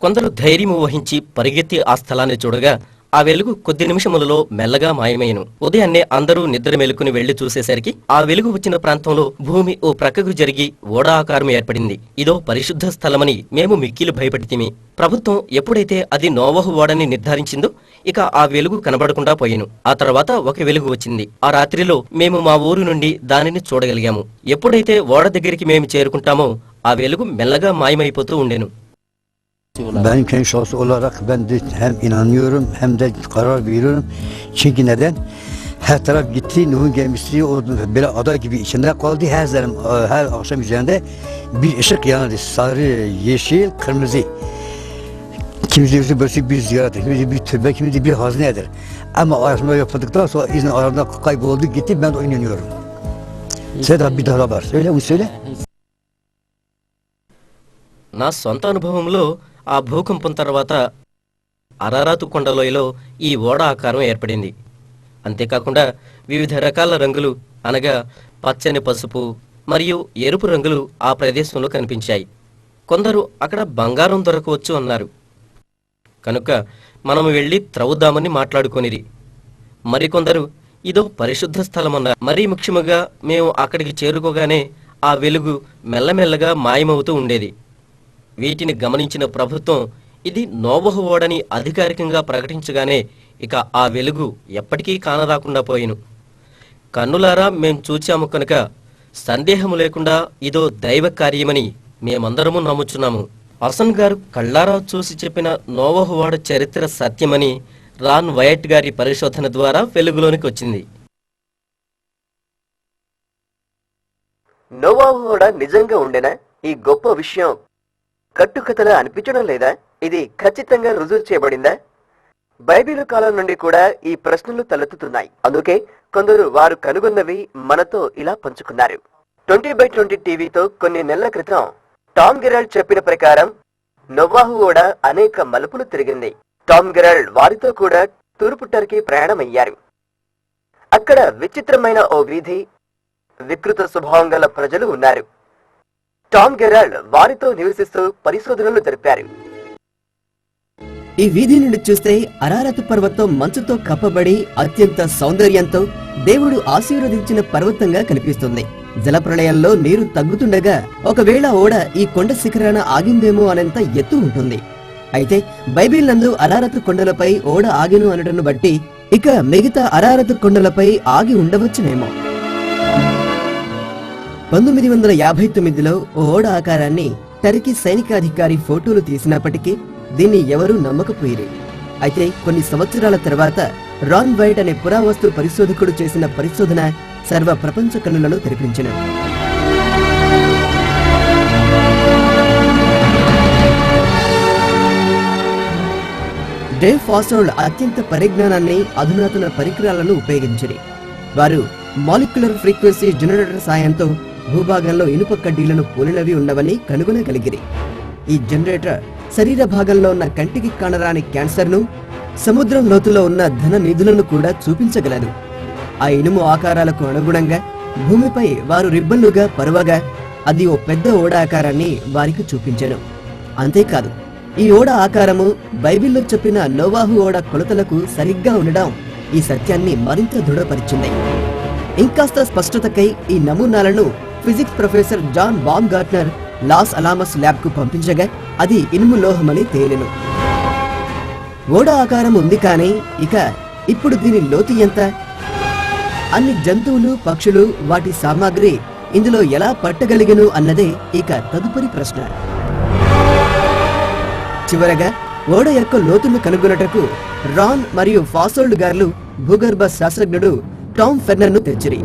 కొందరు ధైర్యం వహించి పరిగెత్తి ఆ స్థలాన్ని చూడగా ఆ వెలుగు కొద్ది నిమిషములలో మెల్లగా మాయమయ్యను. ఉదయాన్నే అందరూ నిద్ర మేలుకుని వెళ్లి చూసేసరికి ఆ వెలుగు వచ్చిన ప్రాంతంలో భూమి ఓ ప్రక్కకు జరిగి ఓడ ఆకారం ఏర్పడింది. ఇదో పరిశుద్ధ స్థలమని మేము మిక్కిలి భయపడితిమి. ప్రభుత్వం ఎప్పుడైతే అది నోవహు ఓడని నిర్ధారించిందో ఇక ఆ వెలుగు కనబడకుండా పోయెను. ఆ తర్వాత ఒక వెలుగు వచ్చింది. ఆ రాత్రిలో మేము మా ఊరు నుండి దానిని చూడగలిగాము. ఎప్పుడైతే ఓడ దగ్గరికి మేము చేరుకుంటామో ఆ వెలుగు మెల్లగా మాయమైపోతూ ఉండెను. Benim kendi şahsı olarak ben de hem inanıyorum hem de karar veriyorum. Çünkü neden? Her taraf gitti, Nuh'un gemisi o böyle ada gibi içinde kaldı. Her akşam üzerinde bir ışık yanardı. Sarı, yeşil, kırmızı. Kimisi böyle bir ziyaret, kimisi bir türbe, kimisi bir hazinedir. Ama araştırma yapıldıktan sonra izin aramda kayboldu gitti, ben de inanıyorum. Seda bir daha var. Söyle, onu söyle. నా సొంత అనుభవంలో ఆ భూకంపం తర్వాత Ararat కొండలోయలో ఈ ఓడ ఆకారం ఏర్పడింది. అంతేకాకుండా వివిధ రకాల రంగులు అనగా పచ్చని, పసుపు మరియు ఎరుపు రంగులు ఆ ప్రదేశంలో కనిపించాయి. కొందరు అక్కడ బంగారం దొరకవచ్చు అన్నారు. కనుక మనము వెళ్ళి త్రవ్వుదామని మాట్లాడుకొనిరి. మరికొందరు ఇదో పరిశుద్ధ స్థలమన్నారు. మరీ ముఖ్యముగా మేము అక్కడికి చేరుకోగానే ఆ వెలుగు మెల్లమెల్లగా మాయమవుతూ ఉండేది. వీటిని గమనించిన ప్రభుత్వం ఇది నోవహు ఓడని అధికారికంగా ప్రకటించగానే ఇక ఆ వెలుగు ఎప్పటికీ కానరాకుండా పోయిను. కన్నులారా మేం చూచాము కనుక సందేహము లేకుండా ఇదో దైవ కార్యమని మేమందరము నమ్ముచున్నాము. హసన్ గారు కళ్ళారా చూసి చెప్పిన నోవహు ఓడ చరిత్ర సత్యమని రాన్ వైట్ గారి పరిశోధన ద్వారా వెలుగులోనికి వచ్చింది. నోవాహు ఓడ నిజంగా ఉండేనా? ఈ గొప్ప విషయం కట్టుకథలా అనిపించడం లేదా? ఇది ఖచ్చితంగా రుజువు చేయబడిందా? బైబిలు కాలం నుండి కూడా ఈ ప్రశ్నలు తలెత్తుతున్నాయి. అందుకే కొందరు వారు కనుగొన్నవి మనతో ఇలా పంచుకున్నారు. 20/20 టీవీతో కొన్ని నెలల క్రితం టామ్ గెరాల్డ్ చెప్పిన ప్రకారం నోవాహు ఓడ అనేక మలుపులు తిరిగింది. టామ్ గెరాల్డ్ వారితో కూడా తూర్పు టర్కీ ప్రయాణమయ్యారు. అక్కడ విచిత్రమైన ఓ వీధి, వికృత స్వభావం గల ప్రజలు ఉన్నారు. టామ్ గెరాల్డ్ వారితో నివసిస్తూ పరిశోధనలు జరిపారు. ఈ వీధి నుండి చూస్తే అరారతు పర్వతం మంచుతో కప్పబడి అత్యంత సౌందర్యంతో దేవుడు ఆశీర్వదించిన పర్వతంగా కనిపిస్తుంది. జలప్రళయంలో నీరు తగ్గుతుండగా ఒకవేళ ఓడ ఈ కొండ శిఖరాన ఆగిందేమో అనేంత ఎత్తు ఉంటుంది. అయితే బైబిల్ నందు అరారతు కొండలపై ఓడ ఆగిను అనటను బట్టి ఇక మిగతా అరారతు కొండలపై ఆగి ఉండవచ్చునేమో. 1959లో ఓ ఓడ ఆకారాన్ని టర్కీ సైనికాధికారి ఫోటోలు తీసినప్పటికీ దీన్ని ఎవరూ నమ్మకపోయిరి. అయితే కొన్ని సంవత్సరాల తర్వాత రాన్ వైట్ అనే పురావస్తు పరిశోధకుడు చేసిన పరిశోధన సర్వ ప్రపంచ కన్నులను తెరిపించెను. డేవ్ ఫాసోల్డ్ అత్యంత పరిజ్ఞానాన్ని, అధునాతన పరికరాలను ఉపయోగించిరి. వారు మాలిక్యులర్ ఫ్రీక్వెన్సీ జనరేటర్ సాయంతో భూభాగంలో ఇనుప కడ్డీలను పోలినవి ఉన్నవని కనుగొనగలిగిరి. ఈ జనరేటర్ శరీర భాగంలో ఉన్న కంటికి కానరాని క్యాన్సర్ను, సముద్రం లోతులో ఉన్న ధన నిధులను కూడా చూపించగలదు. ఆ ఇనుము ఆకారాలకు అనుగుణంగా భూమిపై వారు రిబ్బన్లుగా పరువగా అది ఓ పెద్ద ఓడ ఆకారాన్ని వారికి చూపించెను. అంతేకాదు, ఈ ఓడ ఆకారము బైబిల్లో చెప్పిన నోవాహు ఓడ కొలతలకు సరిగ్గా ఉండడం ఈ సత్యాన్ని మరింత దృఢపరిచింది. ఇంకాస్త స్పష్టతకై ఈ నమూనాలను physics professor John Baumgartner Los Alamos lab కు పంపించగా అది ఇనుము లోహమని తేలెను. ఓడ ఆకారం ఉంది కానీ ఇక ఇప్పుడు దీని లోతు ఎంత? అన్ని జంతువులు, పక్షులు, వాటి సామాగ్రి ఇందులో ఎలా పట్టగలిగెను అన్నదే ఇక తదుపరి ప్రశ్న. చివరగా ఓడ యొక్క లోతును కనుగొనటకు రాన్ మరియు ఫాసోల్డ్ గార్లు భూగర్భ శాస్త్రజ్ఞుడు టామ్ ఫెన్నర్ ను తెచ్చిరి.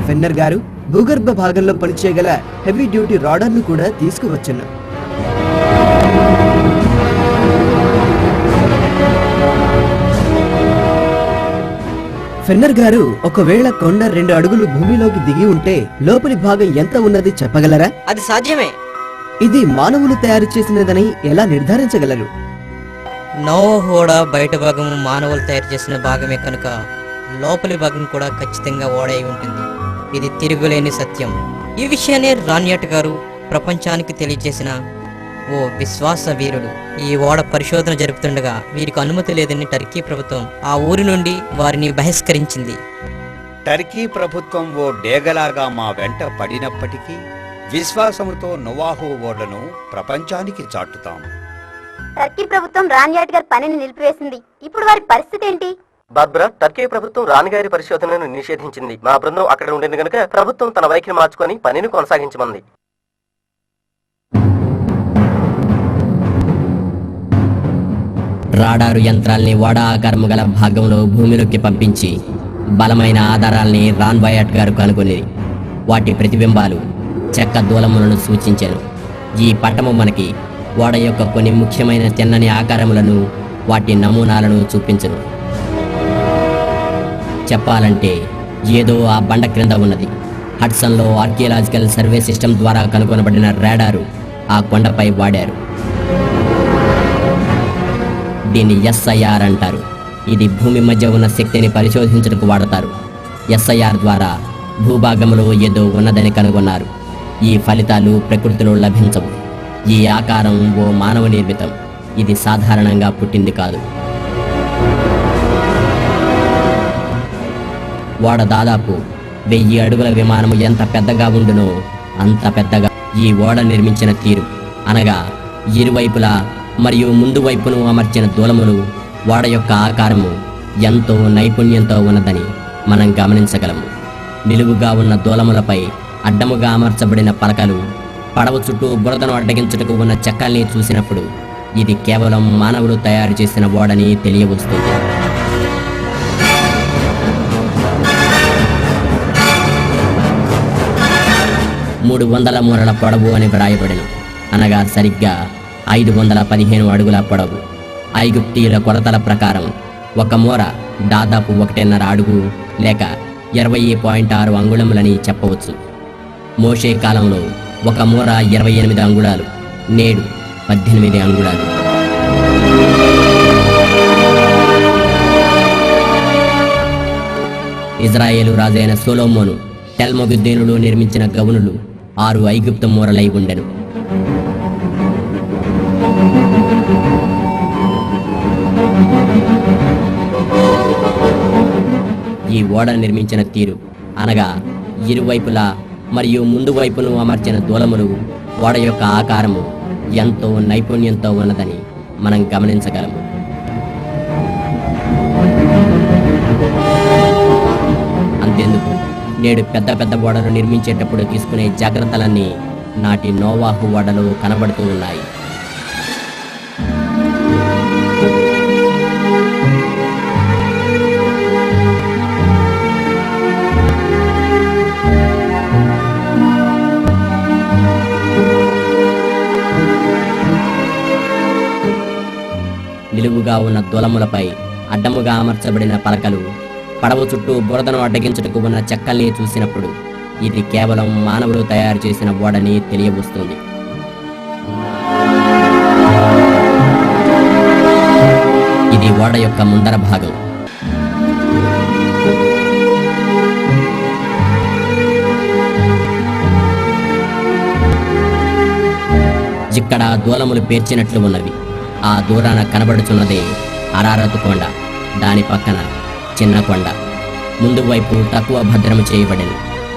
ఫెన్నర్ గారు భూగర్భ భాగంలో పనిచేయగల హెవీ డ్యూటీ రాడర్ ను కూడా తీసుకువచ్చును. ఫెన్నర్ గారు ఒకవేళ కొండ 2 అడుగులు భూమిలోకి దిగి ఉంటే లోపలి భాగం ఎంత ఉన్నది చెప్పగలరా? అది సాధ్యమే. ఇది మానవులు తయారు చేసినదని ఎలా నిర్ధారించగలరు? నోవాహు ఓడ బయట భాగం మానవులు తయారు చేసిన భాగమే కనుక లోపలి భాగం కూడా ఖచ్చితంగా ఓడై ఉంటుంది. ఇది తిరుగులేని సత్యం. ఈ విషయాన్ని రాన్యాట్ గారు ప్రపంచానికి తెలియజేసిన ఓ విశ్వాస వీరుడు. ఈ ఓడ పరిశోధన జరుపుతుండగా వీరికి అనుమతి లేదని టర్కీ ప్రభుత్వం ఆ ఊరి నుండి వారిని బహిష్కరించింది. టర్కీ ప్రభుత్వం ఓ డేగలాగా మా వెంట పడినప్పటికీ విశ్వాసముతో నోవాహు ఓడను ప్రపంచానికి చాటుతాం. టర్కీ ప్రభుత్వం రాన్యాట్ గారి పనిని నిలిపివేసింది. ఇప్పుడు వారి పరిస్థితి ఏంటి? బార్బరా, టర్కీ ప్రభుత్వం రాన్ గారి పరిశోధనను నిషేధించింది. మా బృందం అక్కడ ఉండేది కనుక ప్రభుత్వం తన వైఖరి మార్చుకొని పనిని కొనసాగించమంది. రాడారు యంత్రాల్ని ఓడ ఆకారము గల భాగంలో భూమిలోకి పంపించి బలమైన ఆధారాల్ని రాన్ వయాట్ గారు కనుగొనేది. వాటి ప్రతిబింబాలు చెక్క దూలములను సూచించారు. ఈ పటము మనకి ఓడ యొక్క కొన్ని ముఖ్యమైన తిన్నని ఆకారములను, వాటి నమూనాలను చూపించను. చెప్పాలంటే ఏదో ఆ బండ క్రింద ఉన్నది. హడ్సన్లో ఆర్కియలాజికల్ సర్వే సిస్టమ్ ద్వారా కనుగొనబడిన రాడారు ఆ కొండపై వాడారు. దీన్ని SIR అంటారు. ఇది భూమి మధ్య ఉన్న శక్తిని పరిశోధించడానికి వాడతారు. SIR ద్వారా భూభాగంలో ఏదో ఉన్నదని కనుగొన్నారు. ఈ ఫలితాలు ప్రకృతిలో లభించవు. ఈ ఆకారం ఓ మానవ నిర్మితం. ఇది సాధారణంగా పుట్టింది కాదు. ఓడ దాదాపు 1000 అడుగుల విమానము ఎంత పెద్దగా ఉండునో అంత పెద్దగా ఈ ఓడ నిర్మించిన తీరు, అనగా ఇరువైపులా మరియు ముందు వైపును అమర్చిన దూలములు, ఓడ యొక్క ఆకారము ఎంతో నైపుణ్యంతో ఉన్నదని మనం గమనించగలము. నిలువుగా ఉన్న దూలములపై అడ్డముగా అమర్చబడిన పలకలు, పడవ చుట్టూ బురదను అడ్డగించుటకు ఉన్న చెక్కల్ని చూసినప్పుడు ఇది కేవలం మానవులు తయారు చేసిన ఓడని తెలియవస్తుంది. మూడు 300 మూరల పొడవు అని వ్రాయబడిన, అనగా సరిగ్గా 515 అడుగుల పొడవు. ఐగుప్తీయుల కొలతల ప్రకారం ఒక మూర దాదాపు 1.5 అడుగు లేక 20.6 అంగుళములని చెప్పవచ్చు. మోషే కాలంలో ఒక మూర 28 అంగుళాలు, నేడు 18 అంగుళాలు. ఇజ్రాయేలు రాజైన సొలొమోను టెల్మొగిద్దీనులు నిర్మించిన గవునులు 6 ఐగుప్తు మూరలై ఉండెను. ఈ ఓడ నిర్మించిన తీరు, అనగా ఇరువైపులా మరియు ముందు వైపును అమర్చిన దూలములు, ఓడ యొక్క ఆకారము ఎంతో నైపుణ్యంతో ఉన్నదని మనం గమనించగలము. అంతేందుకు నేడు పెద్ద పెద్ద ఓడలు నిర్మించేటప్పుడు తీసుకునే జాగ్రత్తలన్నీ నాటి నోవాహు ఓడలో కనబడుతూ ఉన్నాయి. నిలువుగా ఉన్న దూలములపై అడ్డముగా అమర్చబడిన పలకలు, పడవ చుట్టూ బురదను అడ్డగించుటకు ఉన్న చెక్కల్ని చూసినప్పుడు ఇది కేవలం మానవులు తయారు చేసిన ఓడని తెలియవస్తుంది. ఇది ఓడ యొక్క ముందర భాగం. ఇక్కడ దూలములు పేర్చినట్లు ఉన్నవి. ఆ దూరాన కనబడుచున్నదే అరారతు కొండ, దాని పక్కన చిన్న కొండ. ముందు వైపు తక్కువ భద్రము చేయబడిన,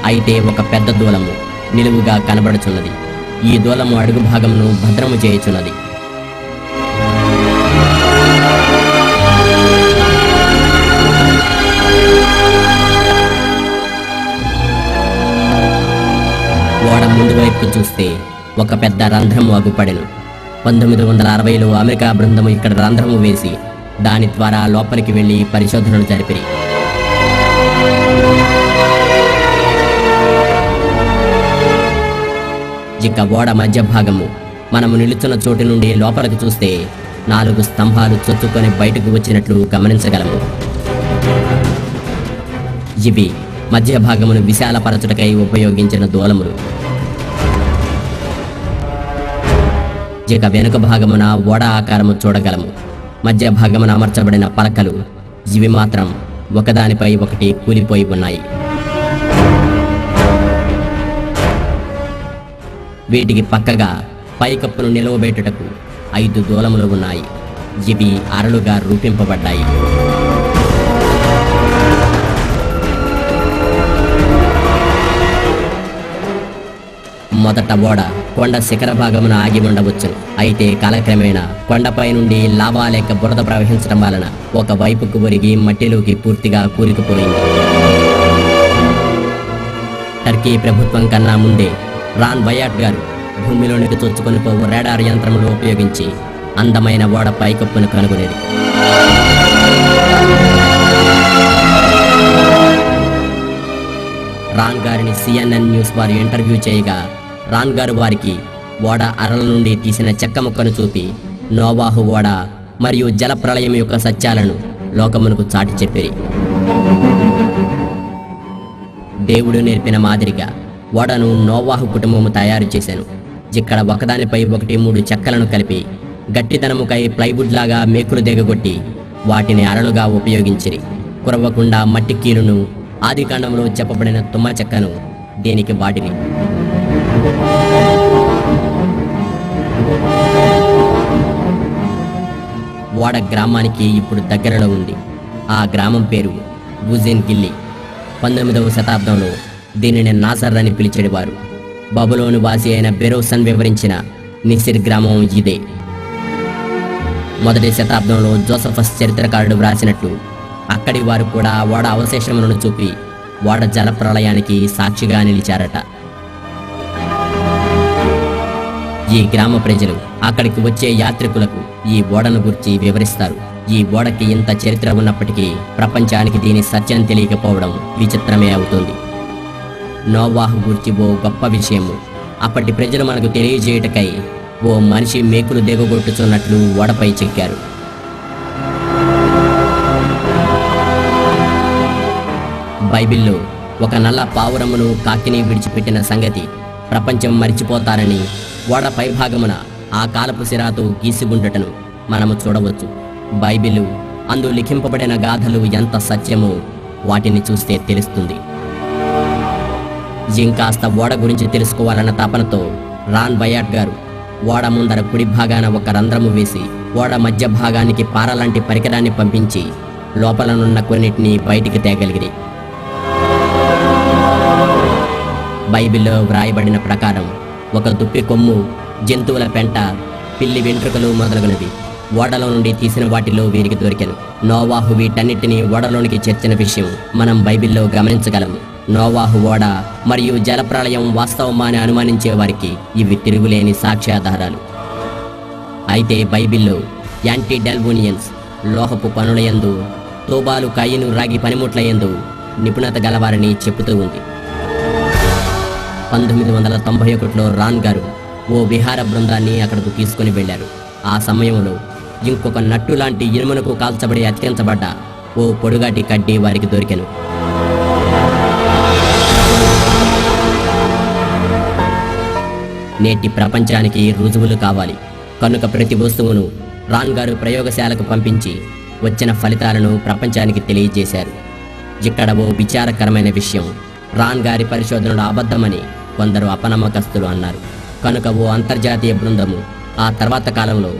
అయితే ఒక పెద్ద దూలము నిలువుగా కనబడుచున్నది. ఈ దూలము అడుగు భాగమును భద్రము చేయుచున్నది. ఓడ ముందు వైపు చూస్తే ఒక పెద్ద రంధ్రము అగుపడెను. 1960లో అమెరికా బృందము ఇక్కడ రంధ్రము వేసి దాని ద్వారా లోపలికి వెళ్లి పరిశోధనలు జరిపిరి. ఇక ఓడ మధ్య భాగము మనము నిలుచున్న చోటు నుండి లోపలికి చూస్తే 4 స్తంభాలు చొచ్చుకొని బయటకు వచ్చినట్లు గమనించగలము. ఇవి మధ్య భాగమును విశాలపరచుటకై ఉపయోగించిన దూలములు. ఇక వెనుక భాగమున ఓడ ఆకారము చూడగలము. మధ్య భాగమున అమర్చబడిన పలకలు, ఇవి మాత్రం ఒకదానిపై ఒకటి కూలిపోయి ఉన్నాయి. వీటికి పక్కగా పైకప్పును నిలవబెట్టుటకు 5 దూలములు ఉన్నాయి. ఇవి అరలుగా రూపింపబడ్డాయి. మొదట ఓడ కొండ శిఖర భాగమున ఆగి ఉండవచ్చును. అయితే కాలక్రమేణా కొండపై నుండి లావా లేక బురద ప్రవహించడం వలన ఒక వైపుకు ఒరిగి మట్టిలోకి పూర్తిగా కూరుకుపోయింది. టర్కీ ప్రభుత్వం కన్నా ముందే రాన్ వయాట్ గారు భూమిలోనికి చొచ్చుకొని పోవు రాడార్ యంత్రములు ఉపయోగించి అందమైన ఓడ పైకప్పును కనుగొనేది. రాన్ గారిని CNN న్యూస్ వారు ఇంటర్వ్యూ చేయగా రాన్ గారు వారికి ఓడ అరల నుండి తీసిన చెక్క ముక్కను చూపి నోవాహు ఓడ మరియు జల ప్రళయం యొక్క సత్యాలను లోకమునకు చాటి చెప్పిరి. దేవుడు నేర్పిన మాదిరిగా ఓడను నోవాహు కుటుంబము తయారు చేశాను. ఇక్కడ ఒకదానిపై ఒకటి 3 చెక్కలను కలిపి గట్టితనముకై ప్లైవుడ్ లాగా మేకులు దిగగొట్టి వాటిని అరలుగా ఉపయోగించిరి. కురవకుండా మట్టి కీలును ఆదికాండంలో చెప్పబడిన తుమ్మ చెక్కను దీనికి వాటిని. ఓడ గ్రామానికి ఇప్పుడు దగ్గరలో ఉంది. ఆ గ్రామం పేరు గుజెన్ గిల్లి. 19వ శతాబ్దంలో దీనిని నాసర్ అని పిలిచేవారు. బబులోను వాసి అయిన బెరోసన్ వివరించిన నిసిర్ గ్రామం ఇదే. మొదటి శతాబ్దంలో జోసఫస్ చరిత్రకారుడు వ్రాసినట్టు అక్కడి వారు కూడా ఓడ అవశేషములను చూపి ఓడ జల ప్రళయానికి సాక్షిగా నిలిచారట. ఈ గ్రామ ప్రజలు అక్కడికి వచ్చే యాత్రికులకు ఈ ఓడను గురించి వివరిస్తారు. ఈ ఓడకి ఇంత చరిత్ర ఉన్నప్పటికీ ప్రపంచానికి దీని సత్యం తెలియకపోవడం విచిత్రమే అవుతుంది. నోవాహు గురించి ఓ గొప్ప విషయము అప్పటి ప్రజలు మనకు తెలియజేయటకై ఓ మనిషి మేకులు దిగగొట్టుచున్నట్లు ఓడపై చెక్కారు. బైబిల్లో ఒక నల్ల పావురమును కాకిని విడిచిపెట్టిన సంగతి ప్రపంచం మరిచిపోతారని ఓడ పైభాగమున ఆ కాలపు సిరాతో గీసిగుండటను మనము చూడవచ్చు. బైబిలు అందు లిఖింపబడిన గాథలు ఎంత సత్యమో వాటిని చూస్తే తెలుస్తుంది. ఇంకాస్త ఓడ గురించి తెలుసుకోవాలన్న తపనతో రాన్ బయాట్ గారు ఓడ ముందర కుడి భాగాన ఒక రంధ్రము వేసి ఓడ మధ్య భాగానికి పారలాంటి పరికరాన్ని పంపించి లోపలనున్న కొన్నిటిని బయటికి తేగలిగిరి. బైబిల్లో వ్రాయబడిన ప్రకారం ఒక దుప్పి కొమ్ము, జంతువుల పెంట, పిల్లి వెంట్రుకలు మొదలగునవి ఓడలో నుండి తీసిన వాటిలో వీరికి దొరికెను. నోవాహు వీటన్నిటినీ ఓడలోనికి చేర్చిన విషయం మనం బైబిల్లో గమనించగలము. నోవాహు ఓడ మరియు జలప్రళయం వాస్తవమా అని అనుమానించే వారికి ఇవి తిరుగులేని సాక్ష్యాధారాలు. అయితే బైబిల్లో యాంటీ డెల్వూనియన్స్ లోహపు పనులయందు, తోబాలు కాయిను రాగి పనిముట్లయందు నిపుణత గలవారని చెబుతూ ఉంది. 1991లో రాన్ గారు ఓ విహార బృందాన్ని అక్కడకు తీసుకుని వెళ్లారు. ఆ సమయంలో ఇంకొక నట్టు లాంటి ఇనుమునకు కాల్చబడి అతికించబడ్డ ఓ పొడుగాటి కడ్డీ వారికి దొరికెను. నేటి ప్రపంచానికి రుజువులు కావాలి కనుక ప్రతి వస్తువును రాన్ గారు ప్రయోగశాలకు పంపించి వచ్చిన ఫలితాలను ప్రపంచానికి తెలియజేశారు. ఇక్కడ ఓ విచారకరమైన విషయం, రాన్ గారి పరిశోధనలు అబద్ధమని కొందరు అపనమ్మకస్తులు అన్నారు. కనుక ఓ అంతర్జాతీయ బృందము ఆ తర్వాత కాలంలో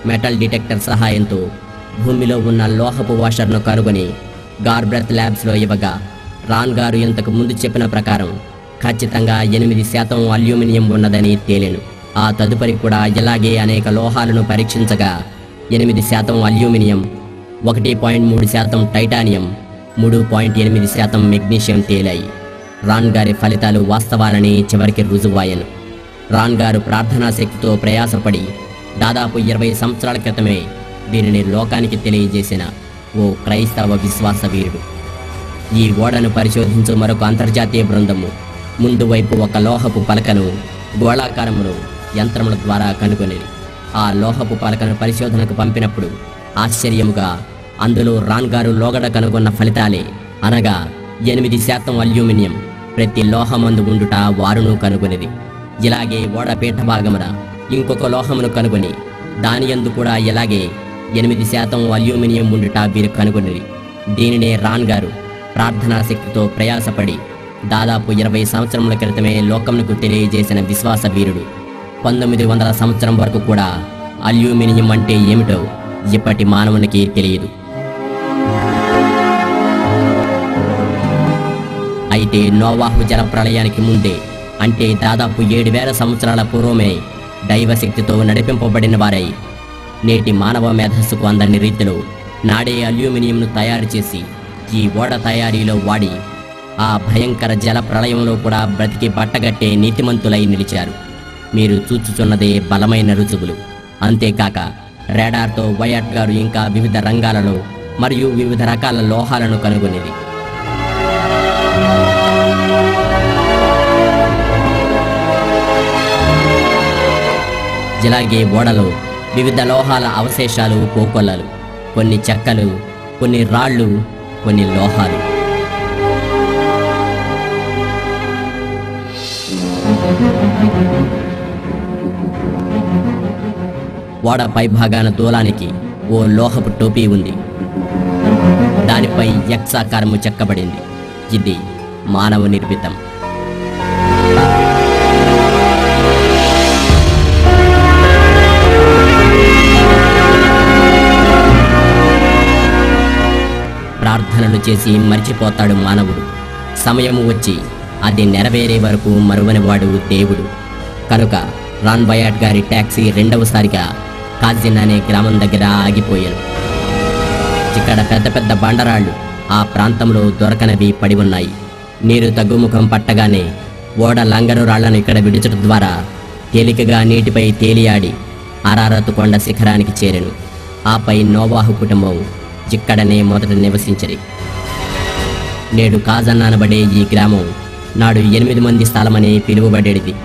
మెటల్ డిటెక్టర్ సహాయంతో భూమిలో ఉన్న లోహపు వాషర్ను కనుగొని గార్బ్రెత్ ల్యాబ్స్లో ఇవ్వగా రాన్ గారు ఇంతకు ముందు చెప్పిన ప్రకారం ఖచ్చితంగా 8% అల్యూమినియం ఉన్నదని తేలెను. ఆ తదుపరి కూడా ఇలాగే అనేక లోహాలను పరీక్షించగా 8% అల్యూమినియం, 1.3% టైటానియం, 3.8% మెగ్నీషియం తేలాయి. రాన్ గారి ఫలితాలు వాస్తవాలని చివరికి రుజువాయను. రాన్ గారు ప్రార్థనా శక్తితో ప్రయాసపడి దాదాపు 20 సంవత్సరాల క్రితమే దీనిని లోకానికి తెలియజేసిన ఓ క్రైస్తవ విశ్వాస వీరుడు. ఈ ఓడను పరిశోధించు మరొక అంతర్జాతీయ బృందము ముందు వైపు ఒక లోహపు పలకను గోళాకారమును యంత్రముల ద్వారా కనుగొనేది. ఆ లోహపు పలకను పరిశోధనకు పంపినప్పుడు ఆశ్చర్యముగా అందులో రాన్ గారు లోగడ కనుగొన్న ఫలితాలే, అనగా 8% అల్యూమినియం ప్రతి లోహమందు ఉండుట వారును కనుగొనేది. ఇలాగే ఓడ పీఠ భాగమున ఇంకొక లోహమును కనుగొని దాని యందు కూడా ఇలాగే 8% అల్యూమినియం ఉండుట వీరు కనుగొనేది. దీనినే రాన్ గారు ప్రార్థనా శక్తితో ప్రయాసపడి దాదాపు 20 సంవత్సరముల క్రితమే లోకమునకు తెలియజేసిన విశ్వాస వీరుడు. 1900 సంవత్సరం వరకు కూడా అల్యూమినియం అంటే ఏమిటో ఇప్పటి మానవునికి తెలియదు. అయితే నోవాహు జల ప్రళయానికి ముందే, అంటే దాదాపు 7000 సంవత్సరాల పూర్వమే దైవశక్తితో నడిపింపబడిన వారై నేటి మానవ మేధస్సుకు అందని రీతిలో నాడే అల్యూమినియంను తయారు చేసి ఈ ఓడ తయారీలో వాడి ఆ భయంకర జల ప్రళయంలో కూడా బ్రతికి బట్టగట్టే నీతిమంతులై నిలిచారు. మీరు చూచుచున్నదే బలమైన రుజువులు. అంతేకాక రాడార్తో వైయట్ గారు ఇంకా వివిధ రంగాలలో మరియు వివిధ రకాల లోహాలను కనుగొనేది. ఇలాగే ఓడలో వివిధ లోహాల అవశేషాలు, కోకొల్లలు, కొన్ని చెక్కలు, కొన్ని రాళ్ళు, కొన్ని లోహాలు. ఓడ పై భాగాన దూలానికి ఓ లోహపు టోపీ ఉంది. దానిపై ఎక్స్ ఆకారము చెక్కబడింది. ఇది మానవ నిర్మితం. ప్రార్థనలు చేసి మర్చిపోతాడు మానవుడు. సమయము వచ్చి అది నెరవేరే వరకు మరువనివాడు దేవుడు. కనుక రాన్ బయాట్ గారి టాక్సీ రెండవసారిగా కాజిన్ అనే గ్రామం దగ్గర ఆగిపోయాను. ఇక్కడ పెద్ద పెద్ద బండరాళ్ళు ఆ ప్రాంతంలో దొరకనవి పడి ఉన్నాయి. నీరు తగ్గుముఖం పట్టగానే ఓడ లంగరు రాళ్లను ఇక్కడ విడిచడం ద్వారా తేలికగా నీటిపై తేలియాడి అరారతు కొండ శిఖరానికి చేరెను. ఆపై నోవాహు కుటుంబం ఇక్కడనే మొదట నివసించరి. నేడు కాజన్ అనబడే ఈ గ్రామం నాడు 8 మంది స్థలమని పిలువబడేది.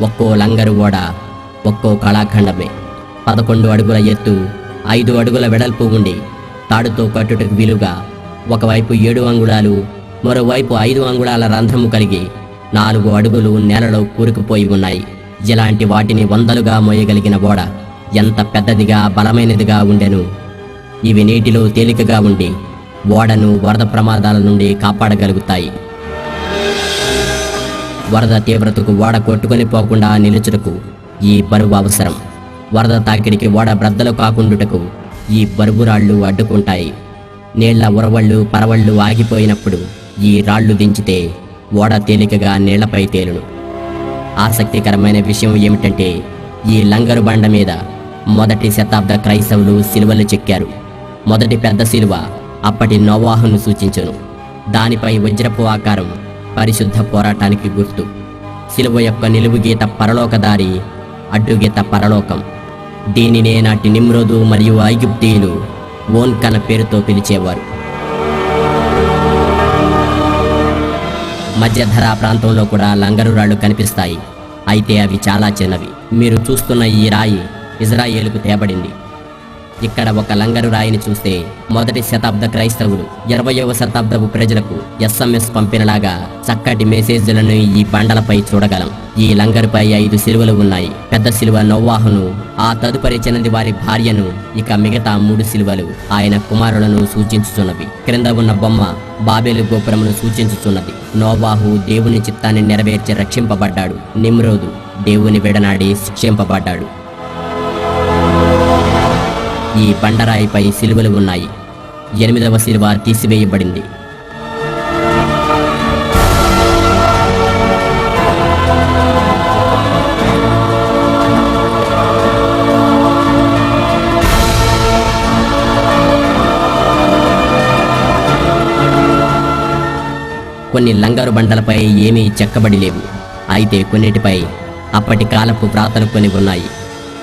ఒక్కో లంగరు ఓడ ఒక్కో కళాఖండమే. 11 అడుగుల ఎత్తు, 5 అడుగుల వెడల్పు ఉండి తాడుతో కట్టుటకు వీలుగా ఒకవైపు 7 అంగుళాలు, మరోవైపు 5 అంగుళాల రంధ్రము కలిగి 4 అడుగులు నేలలో కూరుకుపోయి ఉన్నాయి. ఇలాంటి వాటిని వందలుగా మోయగలిగిన ఓడ ఎంత పెద్దదిగా బలమైనదిగా ఉండెను. ఇవి నీటిలో తేలికగా ఉండి ఓడను వరద ప్రమాదాల నుండి కాపాడగలుగుతాయి. వరద తీవ్రతకు ఓడ కొట్టుకొని పోకుండా నిలుచుటకు ఈ బరువు అవసరం. వరద తాకిడికి ఓడ బ్రద్దలు కాకుండుటకు ఈ బరువురాళ్లు అడ్డుకుంటాయి. నీళ్ల ఉరవళ్ళు, పరవళ్ళు ఆగిపోయినప్పుడు ఈ రాళ్లు దించితే ఓడ తేలికగా నీళ్లపై తేలును. ఆసక్తికరమైన విషయం ఏమిటంటే ఈ లంగరు బండ మీద మొదటి శతాబ్ద క్రైస్తవులు శిలువలు చెక్కారు. మొదటి పెద్ద శిలువ అప్పటి నోవాహును సూచించును. దానిపై వజ్రపు ఆకారం పరిశుద్ధ పోరాటానికి గుర్తు. శిలువ యొక్క నిలువు గీత పరలోకదారి, అడ్డుగీత పరలోకం. దీనినే నాటి నిమ్రోదు మరియు ఐగుప్తీయులు ఓన్కన పేరుతో పిలిచేవారు. మధ్యధరా ప్రాంతంలో కూడా లంగరు రాళ్లు కనిపిస్తాయి. అయితే అవి చాలా చిన్నవి. మీరు చూస్తున్న ఈ రాయి ఇజ్రాయేలుకు తేబడింది. ఇక్కడ ఒక లంగరు రాయిని చూస్తే మొదటి శతాబ్ద క్రైస్తవులు 20వ శతాబ్దపు ప్రజలకు SMS పంపినలాగా చక్కటి మెసేజ్లను ఈ బండలపై చూడగలం. ఈ లంగరుపై 5 శిలువలు ఉన్నాయి. పెద్ద శిలువ నోవాహును, ఆ తదుపరి చిన్నది వారి భార్యను, ఇక మిగతా 3 శిలువలు ఆయన కుమారులను సూచించుచున్నవి. క్రింద ఉన్న బొమ్మ బాబేలు గోపురమును సూచించుచున్నది. నోవాహు దేవుని చిత్తాన్ని నెరవేర్చి రక్షింపబడ్డాడు. నిమ్రోదు దేవుని విడనాడి శిక్షింపబడ్డాడు. ఈ బండరాయిపై శిలువలు ఉన్నాయి. 8వ శిలువ తీసివేయబడింది. కొన్ని లంగరు బండలపై ఏమీ చెక్కబడి లేవు. అయితే కొన్నిటిపై అప్పటి కాలపు వ్రాతలు కొన్ని ఉన్నాయి.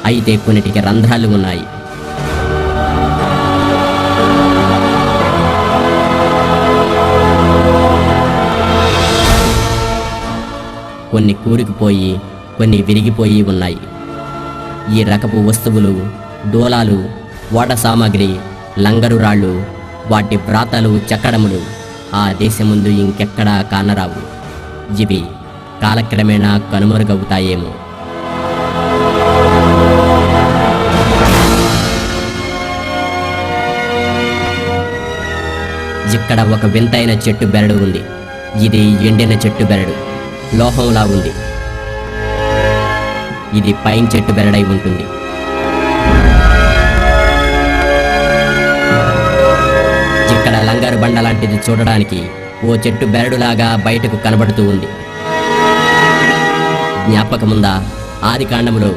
అయితే కొన్నిటికి రంధ్రాలు ఉన్నాయి. కొన్ని కూరుకుపోయి, కొన్ని విరిగిపోయి ఉన్నాయి. ఈ రకపు వస్తువులు, దూలాలు, ఓడ సామాగ్రి, లంగరు రాళ్ళు, వాటి వ్రాతలు, చెక్కడములు ఆ దేశముందు ఇంకెక్కడా కానరావు. ఇవి కాలక్రమేణా కనుమరుగవుతాయేమో. ఇక్కడ ఒక వింతైన చెట్టు బెరడు ఉంది. ఇది ఎండిన చెట్టు బెరడు, లోహంలా ఉంది. ఇది పైన్ చెట్టు బెరడై ఉంటుంది. ఇక్కడ లంగారు బండ లాంటిది చూడడానికి ఓ చెట్టు బెరడులాగా బయటకు కనబడుతూ ఉంది. జ్ఞాపకముందా, ఆది కాండములో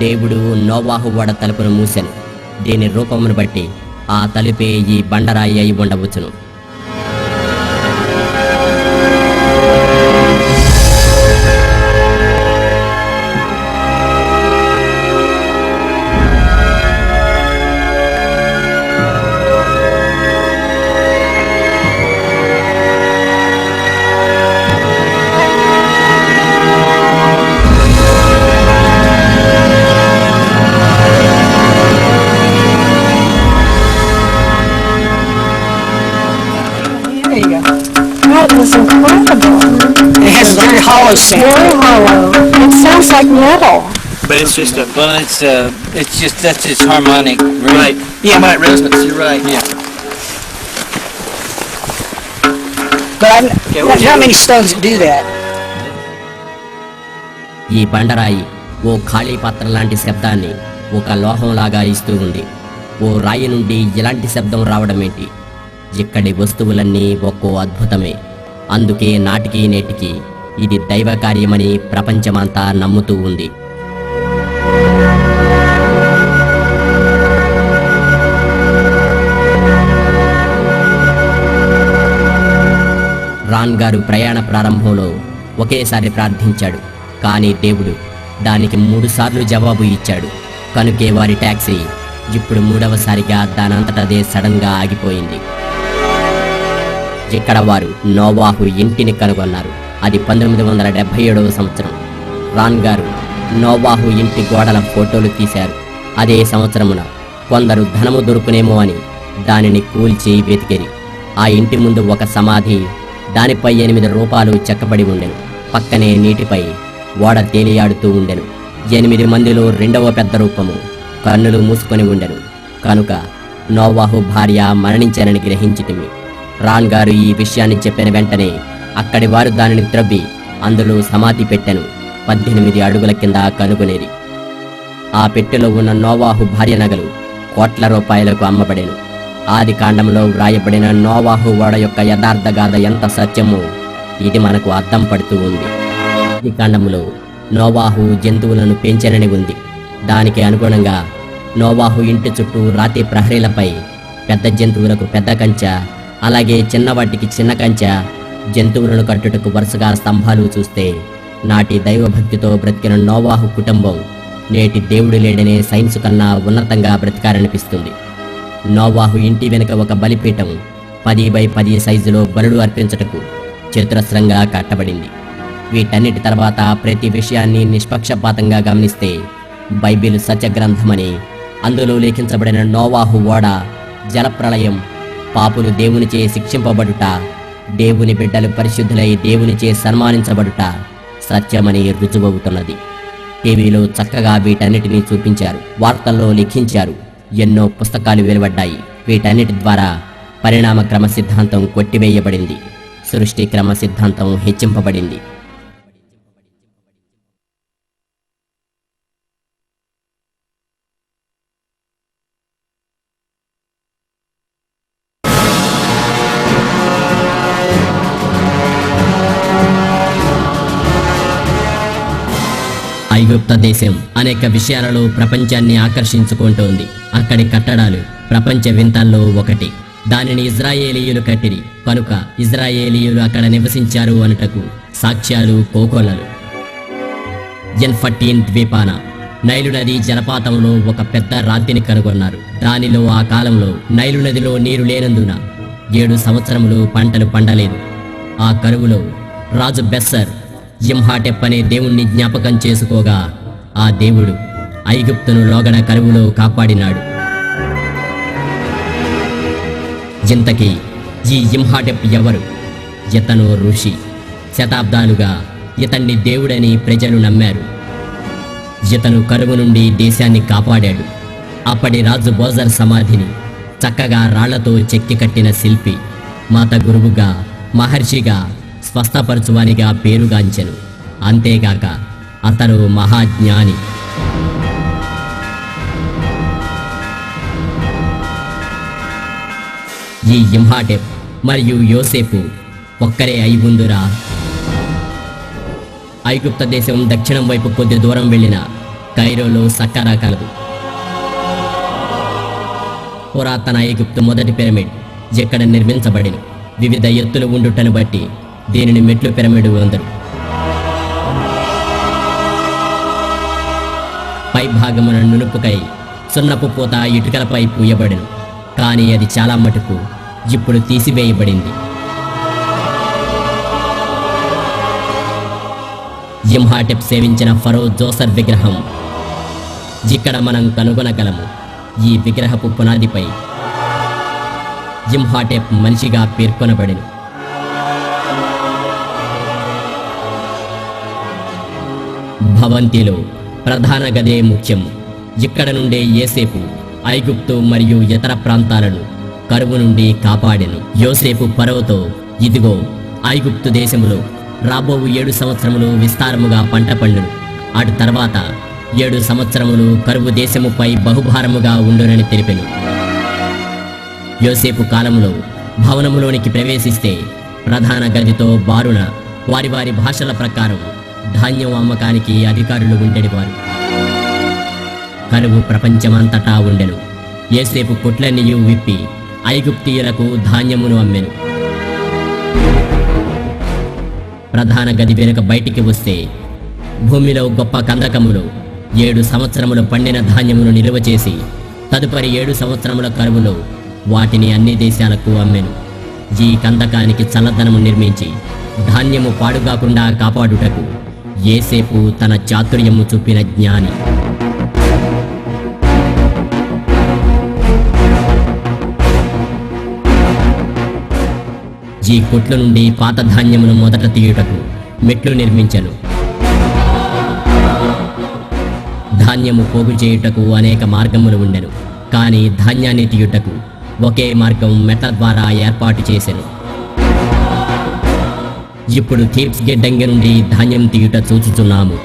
దేవుడు నోవాహు ఓడ తలుపును మూసెను. దీని రూపమును బట్టి ఆ తలుపే ఈ బండరాయి అయి ఉండవచ్చును. That was incredible. It has a very hollow sound. Very hollow. It sounds like metal. But it's just a, well, it's just, that's its harmonic. Right. Yeah, my resonance, you're right. Yeah. But how many stones do that? ఈ బండరాయి ఓ ఖాళీ పాత్ర లాంటి శబ్దాన్ని ఒక లోహంలాగా ఇస్తూ ఉంది. ఓ రాయి నుండి ఇలాంటి శబ్దం రావడమేంటి? ఇక్కడి వస్తువులన్నీ ఒక్కో అద్భుతమే. అందుకే నాటికి నేటికి ఇది దైవ కార్యమని ప్రపంచమంతా నమ్ముతూ ఉంది. రాన్ గారు ప్రయాణ ప్రారంభంలో ఒకేసారి ప్రార్థించాడు. కానీ దేవుడు దానికి 3 సార్లు జవాబు ఇచ్చాడు. కనుకే వారి టాక్సీ ఇప్పుడు 3వసారిగా దానంతటదే సడన్గా ఆగిపోయింది. ఇక్కడ వారు నోవాహు ఇంటిని కనుగొన్నారు. అది 1977వ సంవత్సరం. రాన్ గారు నోవాహు ఇంటి గోడల ఫోటోలు తీశారు. అదే సంవత్సరమున కొందరు ధనము దొరుకునేమో అని దానిని కూల్చి వెతికిరి. ఆ ఇంటి ముందు ఒక సమాధి, దానిపై 8 రూపాలు చెక్కబడి ఉండెను. పక్కనే నీటిపై ఓడ తేలియాడుతూ ఉండెను. 8 మందిలో 2వ పెద్ద రూపము కన్నులు మూసుకొని ఉండెను. కనుక నోవాహు భార్య మరణించానని గ్రహించితిమి. రాన్ గారు ఈ విషయాన్ని చెప్పిన వెంటనే అక్కడి వారు దానిని త్రవ్వి అందులో సమాధి పెట్టెను. 18 అడుగుల కింద కనుగొనేది. ఆ పెట్టెలో ఉన్న నోవాహు భార్య నగలు కోట్ల రూపాయలకు అమ్మబడెను. ఆది కాండంలో వ్రాయబడిన నోవాహు ఓడ యొక్క యథార్థ గాథ ఎంత సత్యమో ఇది మనకు అర్థం పడుతూ ఉంది. ఆది కాండములో నోవాహు జంతువులను పెంచెనని ఉంది. దానికి అనుగుణంగా నోవాహు ఇంటి చుట్టూ రాతి ప్రహరీలపై పెద్ద జంతువులకు పెద్ద కంచె, అలాగే చిన్నవాటికి చిన్న కంచె, జంతువులను కట్టుటకు వరుసగా స్తంభాలు చూస్తే నాటి దైవభక్తితో బ్రతికిన నోవాహు కుటుంబం నేటి దేవుడు లేడనే సైన్స్ కన్నా ఉన్నతంగా బ్రతికారనిపిస్తుంది. నోవాహు ఇంటి వెనుక ఒక బలిపీఠం 10x10 సైజులో బలుడు అర్పించుటకు చతురస్రంగా కట్టబడింది. వీటన్నిటి తర్వాత ప్రతి విషయాన్ని నిష్పక్షపాతంగా గమనిస్తే బైబిల్ సత్యగ్రంథమని, అందులో లిఖించబడిన నోవాహు ఓడ, జలప్రళయం, పాపులు దేవునిచే శిక్షింపబడుట, దేవుని బిడ్డలు పరిశుద్ధులై దేవునిచే సన్మానించబడుట సత్యమని రుజువవుతున్నది. టీవీలో చక్కగా వీటన్నిటినీ చూపించారు, వార్తల్లో లిఖించారు, ఎన్నో పుస్తకాలు వెలువడ్డాయి. వీటన్నిటి ద్వారా పరిణామ క్రమ సిద్ధాంతం కొట్టివేయబడింది, సృష్టి క్రమ సిద్ధాంతం హెచ్చింపబడింది. ఐగుప్త దేశం అనేక విషయాలలో ప్రపంచాన్ని ఆకర్షించుకుంటోంది. అక్కడి కట్టడాలు ప్రపంచ వింతల్లో ఒకటి. దానిని ఇజ్రాయేలీయులు కట్టిరి కనుక ఇజ్రాయేలీయులు అక్కడ నివసించారు అనుటకు సాక్ష్యాలు కోకొల్లలు. ఎన్14 ద్వీపాన నైలు నది జలపాతంలో ఒక పెద్ద రాతిని కనుగొన్నారు. దానిలో ఆ కాలంలో నైలు నదిలో నీరు లేనందున 7 సంవత్సరములు పంటలు పండలేదు. ఆ కరువులో రాజు బెస్సర్ యింహాటెప్ అనే దేవుణ్ణి జ్ఞాపకం చేసుకోగా ఆ దేవుడు ఐగుప్తును లోగడ కరువులో కాపాడినాడు. ఇంతకీ ఈ యింహాటెప్ ఎవరు? ఇతను ఋషి. శతాబ్దాలుగా ఇతన్ని దేవుడని ప్రజలు నమ్మారు. ఇతను కరువు నుండి దేశాన్ని కాపాడాడు. అప్పటి రాజు బోజర్ సమాధిని చక్కగా రాళ్లతో చెక్కి కట్టిన శిల్పి. మాత గురువుగా, మహర్షిగా, స్వస్థపరచువానిగా పేరుగాంచెను. అంతేగాక అతను మహాజ్ఞాని. ఈ యింహాటెప్ మరియు యోసేపు ఒక్కరే అయి ఉందురా? ఐగుప్త దేశం దక్షిణం వైపు కొద్ది దూరం వెళ్ళిన కైరోలో సక్కరా కలదు. పురాతన ఐగుప్తు మొదటి పిరమిడ్ ఎక్కడ నిర్మించబడిన వివిధ ఎత్తులు ఉండుటను బట్టి దీనిని మెట్లు పిరమిడ్ అందరు. పై భాగమున నునుపుకై సున్నపు పూత ఇటుకలపై పూయబడిను, కానీ అది చాలా మటుకు ఇప్పుడు తీసివేయబడింది. ఇమ్హాటెప్ సేవించిన ఫరో జోసర్ విగ్రహం ఇక్కడ మనం కనుగొనగలము. ఈ విగ్రహపు పునాదిపై ఇమ్హాటెప్ మనిషిగా పేర్కొనబడిను. భవంతిలో ప్రధాన గదే ముఖ్యము. ఇక్కడ నుండే యోసేపు ఐగుప్తు మరియు ఇతర ప్రాంతాలను కరువు నుండి కాపాడెను. యోసేపు ఫరోతో, ఇదిగో ఐగుప్తు దేశములో రాబో 7 సంవత్సరములు విస్తారముగా పంట పండును, అటు తర్వాత 7 సంవత్సరములు కరువు దేశముపై బహుభారముగా ఉండునని తెలిపెను. యోసేపు కాలములో భవనములోనికి ప్రవేశిస్తే ప్రధాన గదితో బారున వారి వారి భాషల ప్రకారం ధాన్యం అమ్మకానికి అధికారులు ఉండేవారు. కరువు ప్రపంచమంతటా ఉండెను. యోసేపు కొట్లన్నీయు విప్పి ఐగుప్తీయులకు ధాన్యమును అమ్మెను. ప్రధాన గది వెనుక బయటికి వస్తే భూమిలో గొప్ప కందకములు 7 సంవత్సరములు పండిన ధాన్యమును నిలువ చేసి తదుపరి 7 సంవత్సరముల కరువులో వాటిని అన్ని దేశాలకు అమ్మెను. ఈ కందకానికి చల్లదనము నిర్మించి ధాన్యము పాడుగాకుండా కాపాడుటకు యోసేపు తన చాతుర్యము చూపిన జ్ఞాని. ఈ కొట్ల నుండి పాత ధాన్యమును మొదట తీయుటకు మెట్లు నిర్మించెను. ధాన్యము పోగు చేయుటకు అనేక మార్గములు ఉండెను, కానీ ధాన్యాన్ని తీయుటకు ఒకే మార్గం మెట్ల ద్వారా ఏర్పాటు చేసెను. ఇప్పుడు థీబ్స్ గిడ్డంగి నుండి ధాన్యం తీయుట చూచుచున్నాము.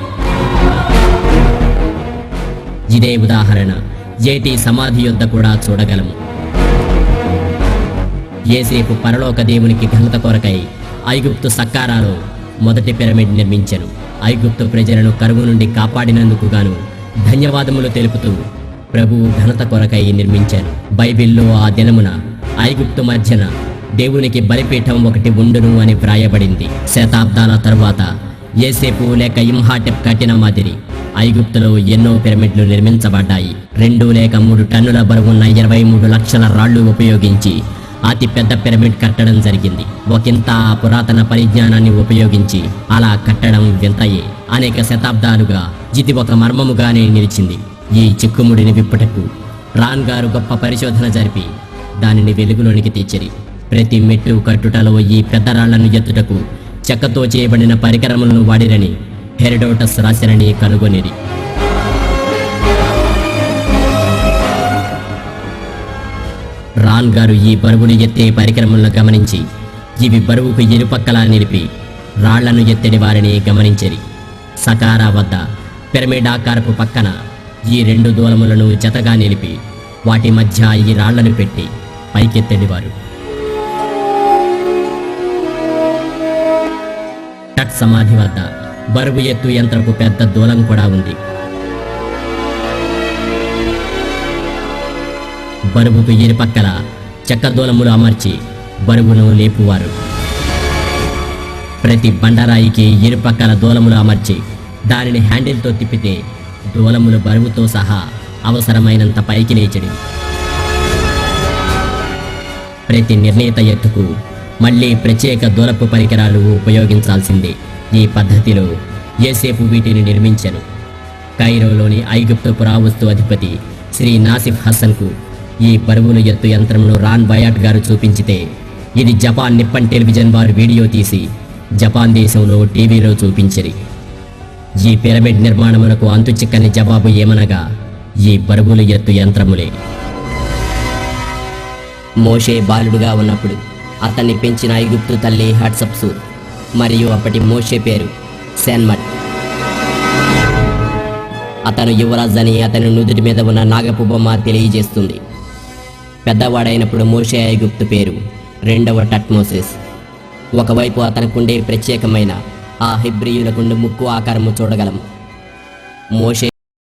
ఇదే ఉదాహరణ ఏటి సమాధి యొద్ద కూడా చూడగలము. యోసేపు పరలోక దేవునికి ఘనత కొరకై ఐగుప్తు సక్కారాలో మొదటి పిరమిడ్ నిర్మించెను. ఐగుప్తు ప్రజలను కరువు నుండి కాపాడినందుకు గాను ధన్యవాదములు తెలుపుతూ ప్రభువు ఘనత కొరకై నిర్మించాను. బైబిల్లో ఆ దినమున ఐగుప్తు మధ్యన దేవునికి బలిపీఠం ఒకటి ఉండును అని వ్రాయబడింది. శతాబ్దాల తరువాత యోసేపు లేక ఇమ్హాటెప్ కట్టిన మాదిరి ఐగుప్తులో ఎన్నో పిరమిడ్లు నిర్మించబడ్డాయి. 2 లేక 3 టన్నుల బరువున్న 23 లక్షల రాళ్లు ఉపయోగించి అతి పెద్ద పిరమిడ్ కట్టడం జరిగింది. ఒకంత పురాతన పరిజ్ఞానాన్ని ఉపయోగించి అలా కట్టడం వింతయే. అనేక శతాబ్దాలుగా ఇది ఒక మర్మముగానే నిలిచింది. ఈ చిక్కుముడిని విప్పుటకు రాన్ గారు గొప్ప పరిశోధన జరిపి దానిని వెలుగులోనికి తెచ్చిరి. ప్రతి మెట్టు కట్టుటలో ఈ పెద్ద రాళ్లను ఎత్తుటకు చెక్కతో చేయబడిన పరికరములను వాడిరని హెరోడోటస్ రాసిరని కనుగొనిరి. రాన్ గారు ఈ బరువును ఎత్తే పరికరములను గమనించి ఇవి బరువుకు ఇరుపక్కలా నిలిపి రాళ్లను ఎత్తడి వారిని గమనించిరి. సకారా వద్ద పిరమిడ్ ఆకారపు పక్కన ఈ 2 దూలములను జతగా నిలిపి వాటి మధ్య ఈ రాళ్లను పెట్టి పైకెత్తడివారు. టట్ సమాధి వద్ద బరువు ఎత్తు యంత్రపు పెద్ద దూలం కూడా ఉంది. బరువుకు ఇరుపక్కల చెక్క దూలములు అమర్చి బరువును లేపువారు. ప్రతి బండరాయికి ఇరుపక్కల దూలములు అమర్చి దానిని హ్యాండిల్తో తిప్పితే దూలములు బరువుతో సహా అవసరమైనంత పైకి లేచడి. ప్రతి నిర్ణీత ఎత్తుకు మళ్ళీ ప్రత్యేక దూలపు పరికరాలు ఉపయోగించాల్సిందే. ఈ పద్ధతిలో యోసేపు వీటిని నిర్మించెను. కైరోలోని ఐగుప్తు పురావస్తు అధిపతి శ్రీ నాసిఫ్ హసన్కు ఈ బరువును ఎత్తు యంత్రంలో రాన్ బయాట్ గారు చూపించితే ఇది జపాన్ నిప్పన్ టెలివిజన్ వారు వీడియో తీసి జపాన్ దేశంలో టీవీలో చూపించిరి. ఈ పిరమిడ్ నిర్మాణమునకు అంతుచిక్కని జవాబు ఏమనగా ఈ బరువులు ఎత్తు యంత్రములే. మోషే బాలుడుగా ఉన్నప్పుడు అతన్ని పెంచిన ఐగుప్తు తల్లి హట్సప్సూర్ మరియు అప్పటి మోషే పేరు సెన్మట్. అతను యువరాజని అతని నుదుటి మీద ఉన్న నాగపు బొమ్మ తెలియజేస్తుంది. పెద్దవాడైనప్పుడు మోషే ఐగుప్తు పేరు 2వ టట్మోసెస్. ఒకవైపు అతనికుండే ప్రత్యేకమైన ఆ హెబ్రీయులకుండు ముక్కు ఆకారము చూడగలం. మోషే